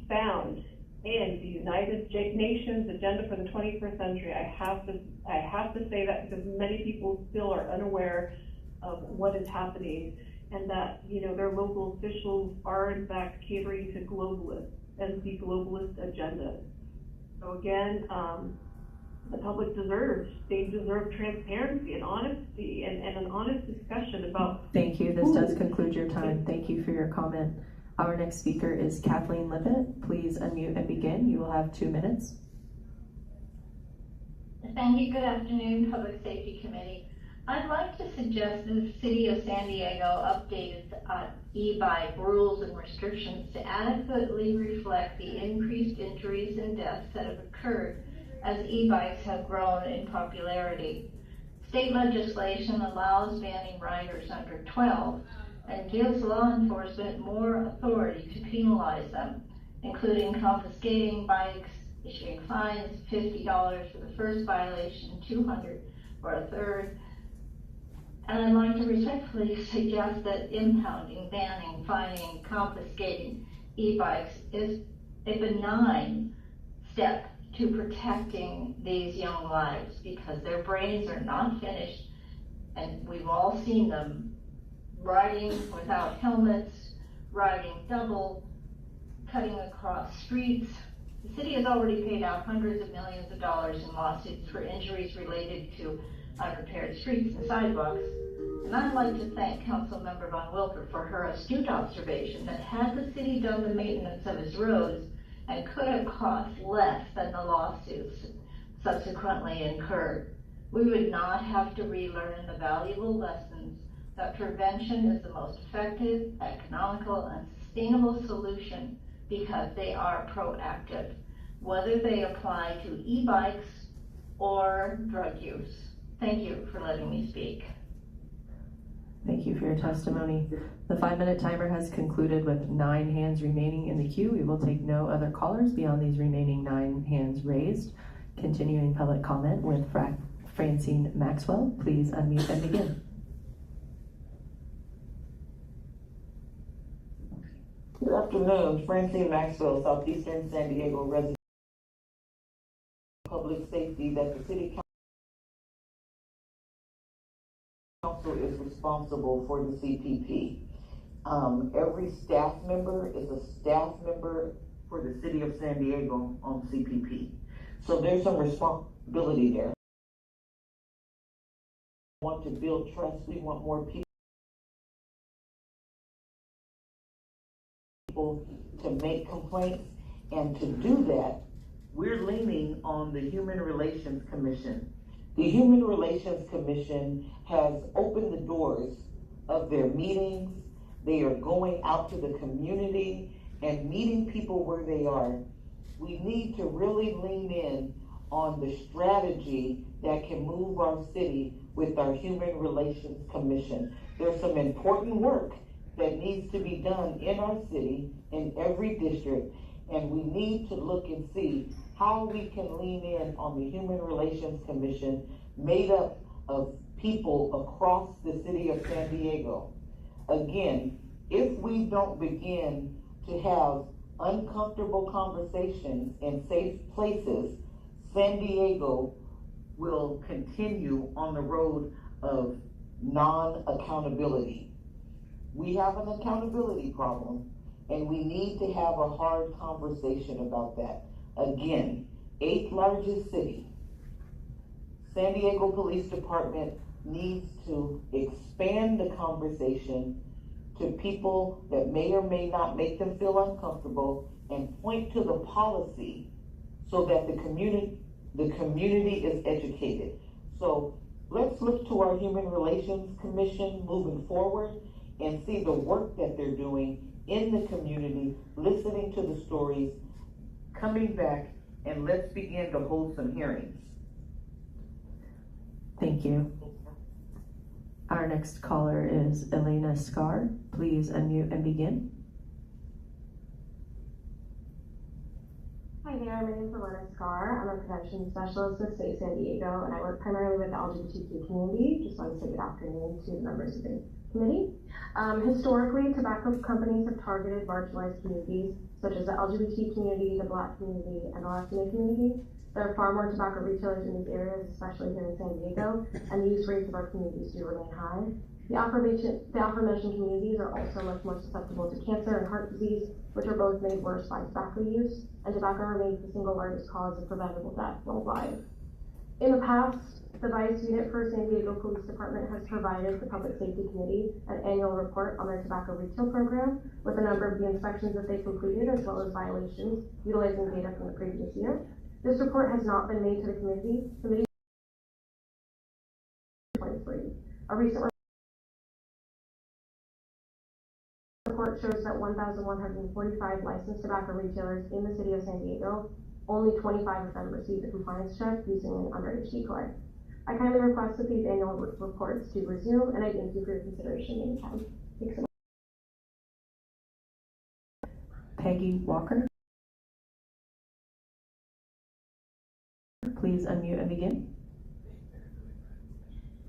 found in the United Nations Agenda for the 21st Century. I have to say that because many people still are unaware of what is happening, and that their local officials are in fact catering to globalists and the globalist agenda. So again, the public deserves transparency and honesty and an honest discussion about. Thank you. This does conclude your time. Thank you for your comment. Our next speaker is Kathleen Lippett. Please unmute and begin. You will have 2 minutes. Thank you. Good afternoon, Public Safety Committee. I'd like to suggest that the City of San Diego update its e-bike rules and restrictions to adequately reflect the increased injuries and deaths that have occurred as e-bikes have grown in popularity. State legislation allows banning riders under 12 and gives law enforcement more authority to penalize them, including confiscating bikes, issuing fines, $50 for the first violation, $200 for a third. And I'd like to respectfully suggest that impounding, banning, fining, confiscating e-bikes is a benign step to protecting these young lives, because their brains are not finished, and we've all seen them riding without helmets, riding double, cutting across streets. The city has already paid out hundreds of millions of dollars in lawsuits for injuries related to unrepaired streets and sidewalks. And I'd like to thank Councilmember Von Wilper for her astute observation that had the city done the maintenance of its roads, and could have cost less than the lawsuits subsequently incurred, we would not have to relearn the valuable lessons that prevention is the most effective, economical, and sustainable solution, because they are proactive, whether they apply to e-bikes or drug use. Thank you for letting me speak. Thank you for your testimony. The 5-minute timer has concluded with 9 hands remaining in the queue. We will take no other callers beyond these remaining 9 hands raised. Continuing public comment with Francine Maxwell. Please unmute and begin. Good afternoon, Francine Maxwell, Southeastern San Diego resident, public safety, that the city council is responsible for the CPP. Every staff member is a staff member for the city of San Diego on CPP. So there's some responsibility there. We want to build trust. We want more people to make complaints, and to do that, we're leaning on the Human Relations Commission. The Human Relations Commission has opened the doors of their meetings. They are going out to the community and meeting people where they are. We need to really lean in on the strategy that can move our city with our Human Relations Commission. There's some important work that needs to be done in our city, in every district, and we need to look and see how we can lean in on the Human Relations Commission, made up of people across the city of San Diego. Again, if we don't begin to have uncomfortable conversations in safe places, San Diego will continue on the road of non-accountability. We have an accountability problem, and we need to have a hard conversation about that. Again, 8th largest city. San Diego Police Department needs to expand the conversation to people that may or may not make them feel uncomfortable and point to the policy so that the community is educated. So let's look to our Human Relations Commission moving forward and see the work that they're doing in the community, listening to the stories, coming back, and let's begin to hold some hearings. Thank you. Our next caller is Elena Scar. Please unmute and begin. Hi there, my name is Elena Scar. I'm a prevention specialist with State San Diego, and I work primarily with the LGBTQ community. Just want to say good afternoon to the members of the committee. Historically, tobacco companies have targeted marginalized communities, such as the LGBT community, the Black community, and the Latino community. There are far more tobacco retailers in these areas, especially here in San Diego, and the use rates of our communities do remain high. The aforementioned communities are also much more susceptible to cancer and heart disease, which are both made worse by tobacco use, and tobacco remains the single largest cause of preventable death worldwide. In the past, the Vice Unit for San Diego Police Department has provided the Public Safety Committee an annual report on their tobacco retail program with a number of the inspections that they completed as well as violations utilizing data from the previous year. This report has not been made to the committee. A recent report shows that 1,145 licensed tobacco retailers in the city of San Diego, only 25 of them received a compliance check using an underage decoy. I kindly request that these annual reports to resume, and I thank you for your consideration in the time. Thanks so much. Peggy Walker. Please unmute and begin.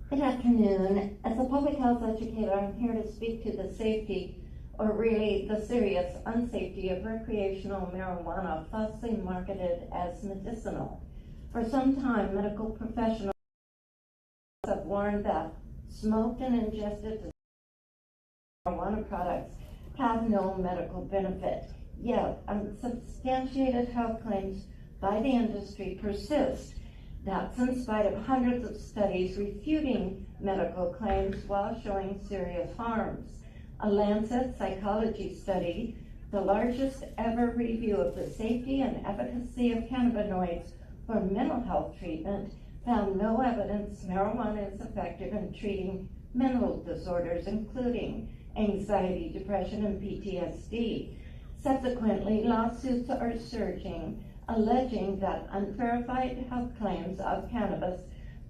Good afternoon. As a public health educator, I'm here to speak to the safety, or really the serious unsafety of recreational marijuana falsely marketed as medicinal. For some time, medical professionals have warned that smoked and ingested marijuana products have no medical benefit. Yet, unsubstantiated health claims by the industry persist. That's in spite of hundreds of studies refuting medical claims while showing serious harms. A Lancet Psychology study, the largest ever review of the safety and efficacy of cannabinoids for mental health treatment, found no evidence marijuana is effective in treating mental disorders, including anxiety, depression, and PTSD. Subsequently, lawsuits are surging, alleging that unverified health claims of cannabis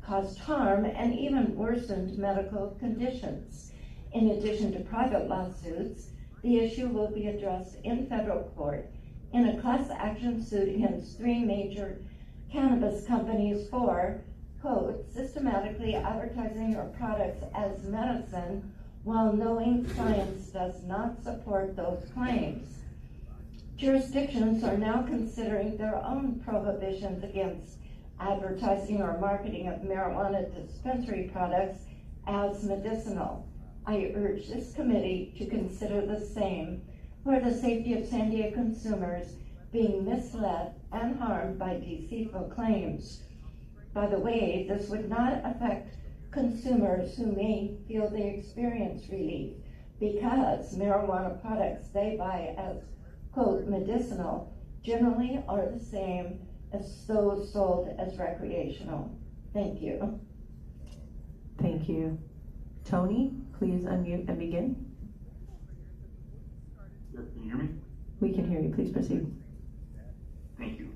caused harm and even worsened medical conditions. In addition to private lawsuits, the issue will be addressed in federal court in a class action suit against 3 major cannabis companies for, quote, systematically advertising your products as medicine while knowing science does not support those claims. Jurisdictions are now considering their own prohibitions against advertising or marketing of marijuana dispensary products as medicinal. I urge this committee to consider the same for the safety of San Diego consumers being misled and harmed by deceitful claims. By the way, this would not affect consumers who may feel they experience relief because marijuana products they buy as, quote, medicinal generally are the same as those sold as recreational. Thank you. Thank you. Tony, please unmute and begin. Yes, can you hear me? We can hear you. Please proceed. Thank you.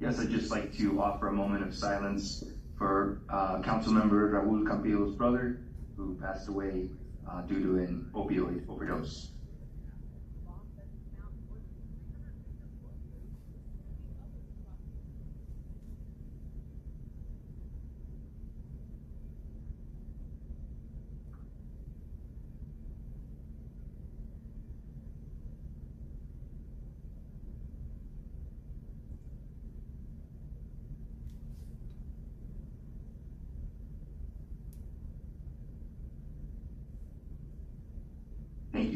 Yes, I'd just like to offer a moment of silence for Councilmember Raul Campillo's brother, who passed away due to an opioid overdose.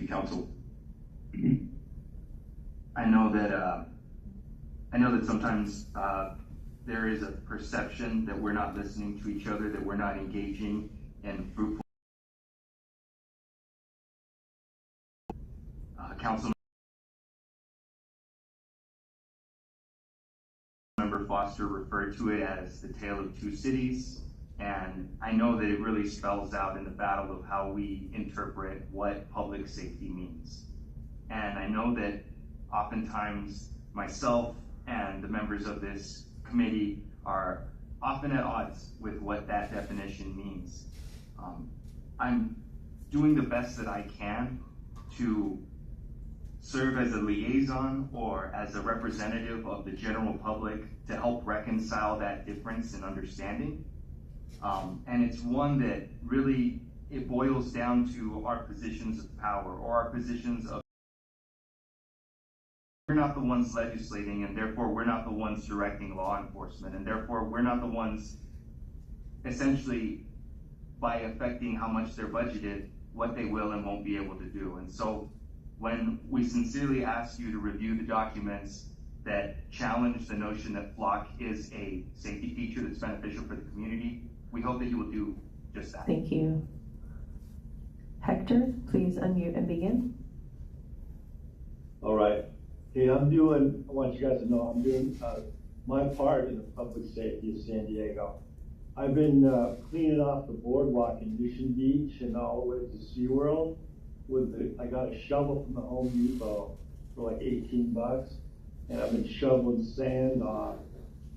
Council. I know that sometimes there is a perception that we're not listening to each other, that we're not engaging in fruitful. Council Member Foster referred to it as the tale of two cities, and I know that it really spells out in the battle of how we interpret what public safety means. And I know that oftentimes myself and the members of this committee are often at odds with what that definition means. I'm doing the best that I can to serve as a liaison or as a representative of the general public to help reconcile that difference in understanding. And it's one that really, it boils down to our positions of power or our positions of, we're not the ones legislating, and therefore we're not the ones directing law enforcement, and therefore we're not the ones essentially by affecting how much they're budgeted, what they will and won't be able to do. And so when we sincerely ask you to review the documents that challenge the notion that Flock is a safety feature that's beneficial for the community, we hope that you will do just that. Thank you. Hector, please unmute and begin. All right. Hey, I want you guys to know I'm doing my part in the public safety of San Diego. I've been cleaning off the boardwalk in Mission Beach and all the way to SeaWorld. I got a shovel from the Home Depot for like 18 bucks, and I've been shoveling sand off.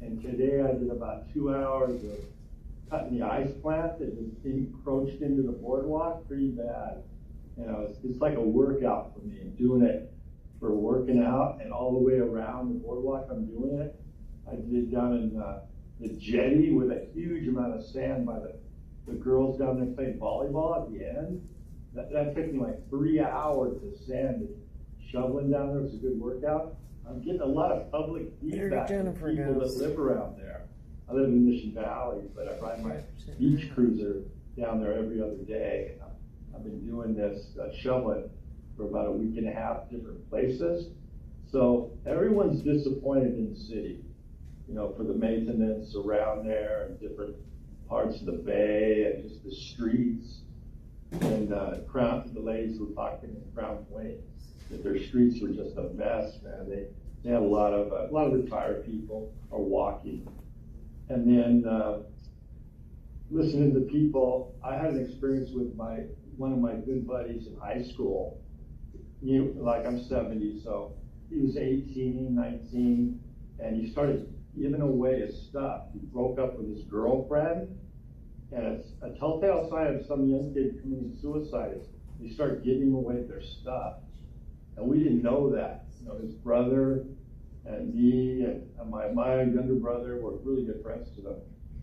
And today I did about 2 hours of cutting the ice plant that was encroached into the boardwalk pretty bad. You know, it's like a workout for me. I'm doing it for working out, and all the way around the boardwalk I'm doing it. I did down in the jetty with a huge amount of sand by the girls down there playing volleyball at the end. That took me like 3 hours of sand shoveling down there. It's a good workout. I'm getting a lot of public feedback from people that live around there. I live in Mission Valley, but I ride my beach cruiser down there every other day. I've been doing this shoveling for about a week and a half, different places. So everyone's disappointed in the city, you know, for the maintenance around there and different parts of the bay and just the streets. And the ladies were talking in Crown Point that their streets were just a mess, man. They had a lot of retired people are walking. And then listening to people, I had an experience with one of my good buddies in high school. Like I'm 70, so he was 18, 19, and he started giving away his stuff. He broke up with his girlfriend, and it's a telltale sign of some young kid committing suicide. They start giving away their stuff, and we didn't know that. You know, his brother and me and my younger brother were really good friends to them.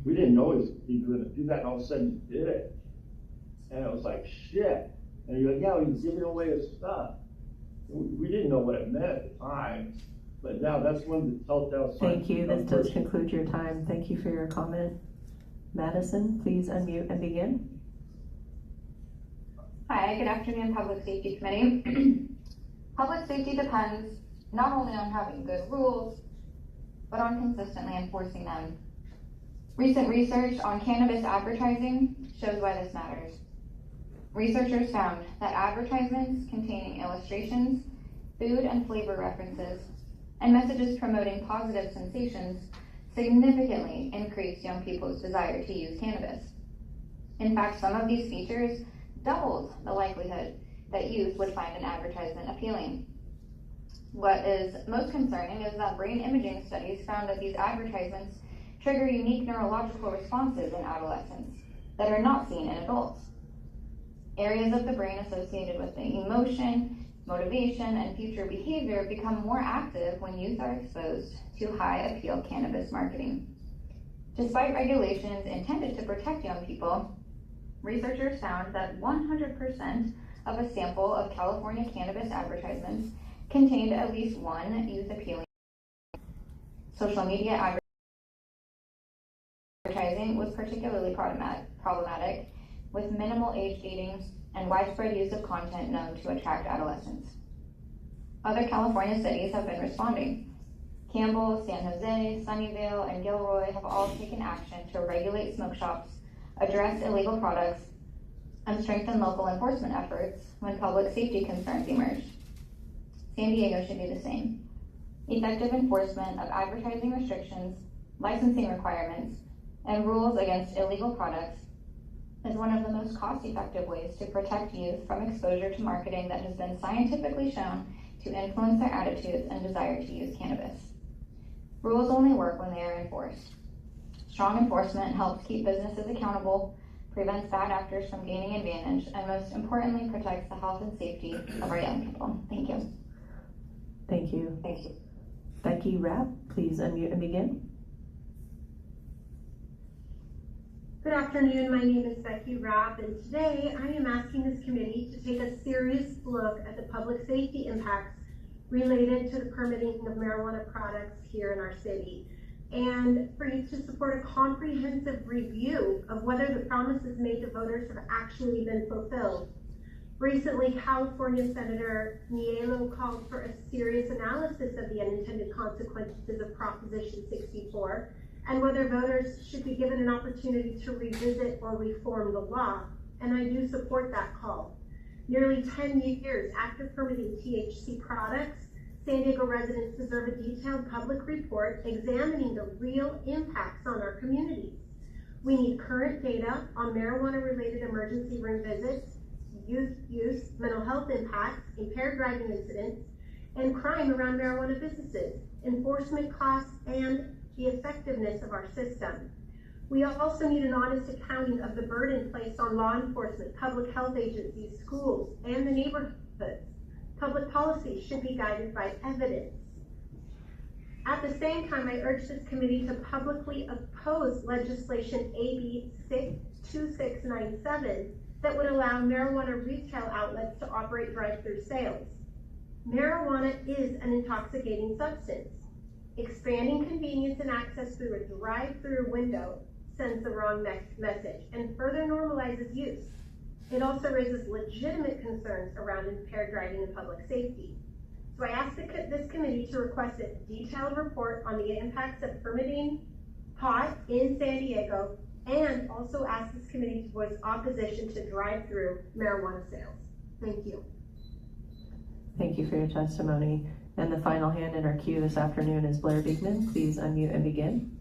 We didn't know he was going to do that, and all of a sudden he did it. And it was like, shit. And you're like, yeah, he's giving away his stuff. We didn't know what it meant at the time, but now that's one of the telltale signs. Thank you. This does conclude your time. Thank you for your comment. Madison, please unmute and begin. Hi, good afternoon, Public Safety Committee. Public safety depends not only on having good rules, but on consistently enforcing them. Recent research on cannabis advertising shows why this matters. Researchers found that advertisements containing illustrations, food and flavor references, and messages promoting positive sensations significantly increase young people's desire to use cannabis. In fact, some of these features doubled the likelihood that youth would find an advertisement appealing. What is most concerning is that brain imaging studies found that these advertisements trigger unique neurological responses in adolescents that are not seen in adults. Areas of the brain associated with the emotion, motivation, and future behavior become more active when youth are exposed to high-appeal cannabis marketing. Despite regulations intended to protect young people, researchers found that 100% of a sample of California cannabis advertisements contained at least one youth-appealing. Social media advertising was particularly problematic, with minimal age gating and widespread use of content known to attract adolescents. Other California cities have been responding. Campbell, San Jose, Sunnyvale, and Gilroy have all taken action to regulate smoke shops, address illegal products, and strengthen local enforcement efforts when public safety concerns emerged. San Diego should do the same. Effective enforcement of advertising restrictions, licensing requirements, and rules against illegal products is one of the most cost-effective ways to protect youth from exposure to marketing that has been scientifically shown to influence their attitudes and desire to use cannabis. Rules only work when they are enforced. Strong enforcement helps keep businesses accountable, prevents bad actors from gaining advantage, and most importantly, protects the health and safety of our young people. Thank you. Thank you. Thank you. Becky Rapp, please unmute and begin. Good afternoon, my name is Becky Rapp, and today I am asking this committee to take a serious look at the public safety impacts related to the permitting of marijuana products here in our city, and for you to support a comprehensive review of whether the promises made to voters have actually been fulfilled. Recently, California Senator Nielo called for a serious analysis of the unintended consequences of Proposition 64 and whether voters should be given an opportunity to revisit or reform the law, and I do support that call. Nearly 10 years after permitting THC products, San Diego residents deserve a detailed public report examining the real impacts on our communities. We need current data on marijuana-related emergency room visits, youth use, mental health impacts, impaired driving incidents, and crime around marijuana businesses, enforcement costs, and the effectiveness of our system. We also need an honest accounting of the burden placed on law enforcement, public health agencies, schools, and the neighborhoods. Public policy should be guided by evidence. At the same time, I urge this committee to publicly oppose legislation AB 2697 that would allow marijuana retail outlets to operate drive-through sales. Marijuana is an intoxicating substance. Expanding convenience and access through a drive-through window sends the wrong message and further normalizes use. It also raises legitimate concerns around impaired driving and public safety. So I ask this committee to request a detailed report on the impacts of permitting pot in San Diego, and also ask this committee to voice opposition to drive-through marijuana sales. Thank you. Thank you for your testimony. And the final hand in our queue this afternoon is Blair Beekman. Please unmute and begin.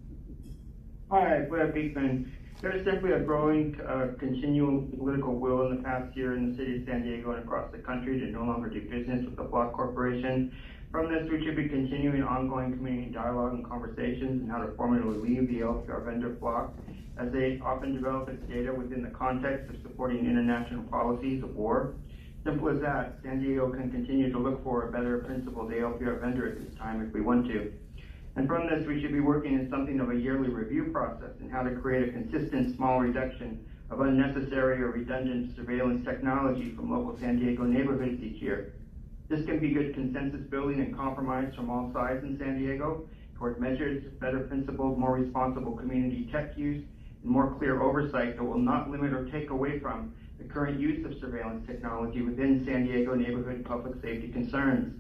Hi, Blair Beekman. There's simply a growing, continual political will in the past year in the city of San Diego and across the country to no longer do business with the Flock Corporation. From this, we should be continuing ongoing community dialogue and conversations on how to formally leave the LPR vendor Flock, as they often develop its data within the context of supporting international policies of war. Simple as that. San Diego can continue to look for a better principled ALPR vendor at this time if we want to. And from this, we should be working in something of a yearly review process and how to create a consistent small reduction of unnecessary or redundant surveillance technology from local San Diego neighborhoods each year. This can be good consensus building and compromise from all sides in San Diego toward measures, better principled, more responsible community tech use, and more clear oversight that will not limit or take away from the current use of surveillance technology within San Diego neighborhood public safety concerns.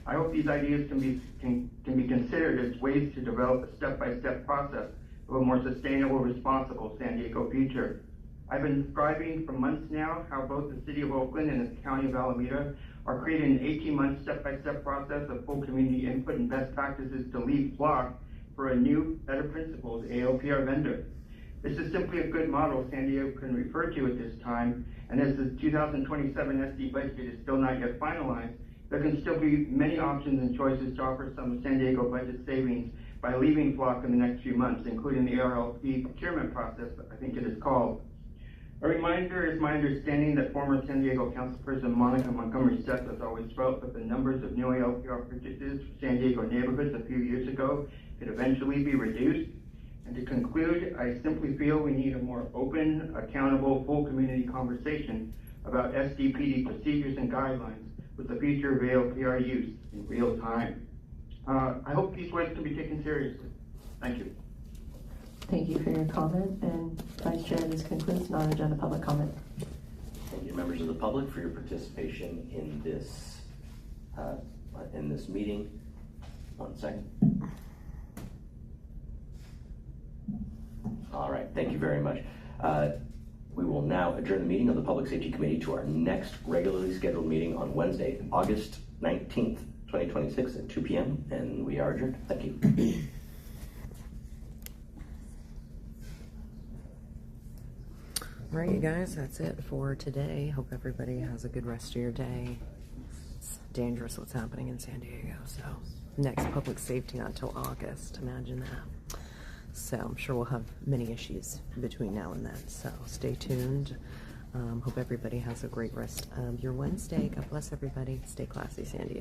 I hope these ideas can be considered as ways to develop a step-by-step process of a more sustainable, responsible San Diego future. I've been describing for months now how both the City of Oakland and the County of Alameda are creating an 18-month step-by-step process of full community input and best practices to leave Flock for a new, better principled ALPR vendor. This is simply a good model San Diego can refer to at this time, and as the 2027 SD budget is still not yet finalized, there can still be many options and choices to offer some San Diego budget savings by leaving Flock in the next few months, including the RLP procurement process, I think it is called. A reminder is my understanding that former San Diego Councilperson Monica Montgomery Seth has always felt that the numbers of new ALPR purchases for San Diego neighborhoods a few years ago could eventually be reduced. And to conclude, I simply feel we need a more open, accountable, full community conversation about SDPD procedures and guidelines with the future of ALPR use in real time. I hope these words can be taken seriously. Thank you. Thank you for your comment. And Vice Chair, this concludes non-agenda public comment. Thank you. members of the public for your participation in this meeting. 1 second. All right, thank you very much. We will now adjourn the meeting of the Public Safety Committee to our next regularly scheduled meeting on Wednesday, August 19th, 2026 at 2 p.m. and we are adjourned. Thank you. All right, you guys, that's it for today. Hope everybody has a good rest of your day. It's dangerous what's happening in San Diego, so next public safety not till August, imagine that. So I'm sure we'll have many issues between now and then, so stay tuned. Hope everybody has a great rest of your Wednesday. God bless everybody. Stay classy, San Diego.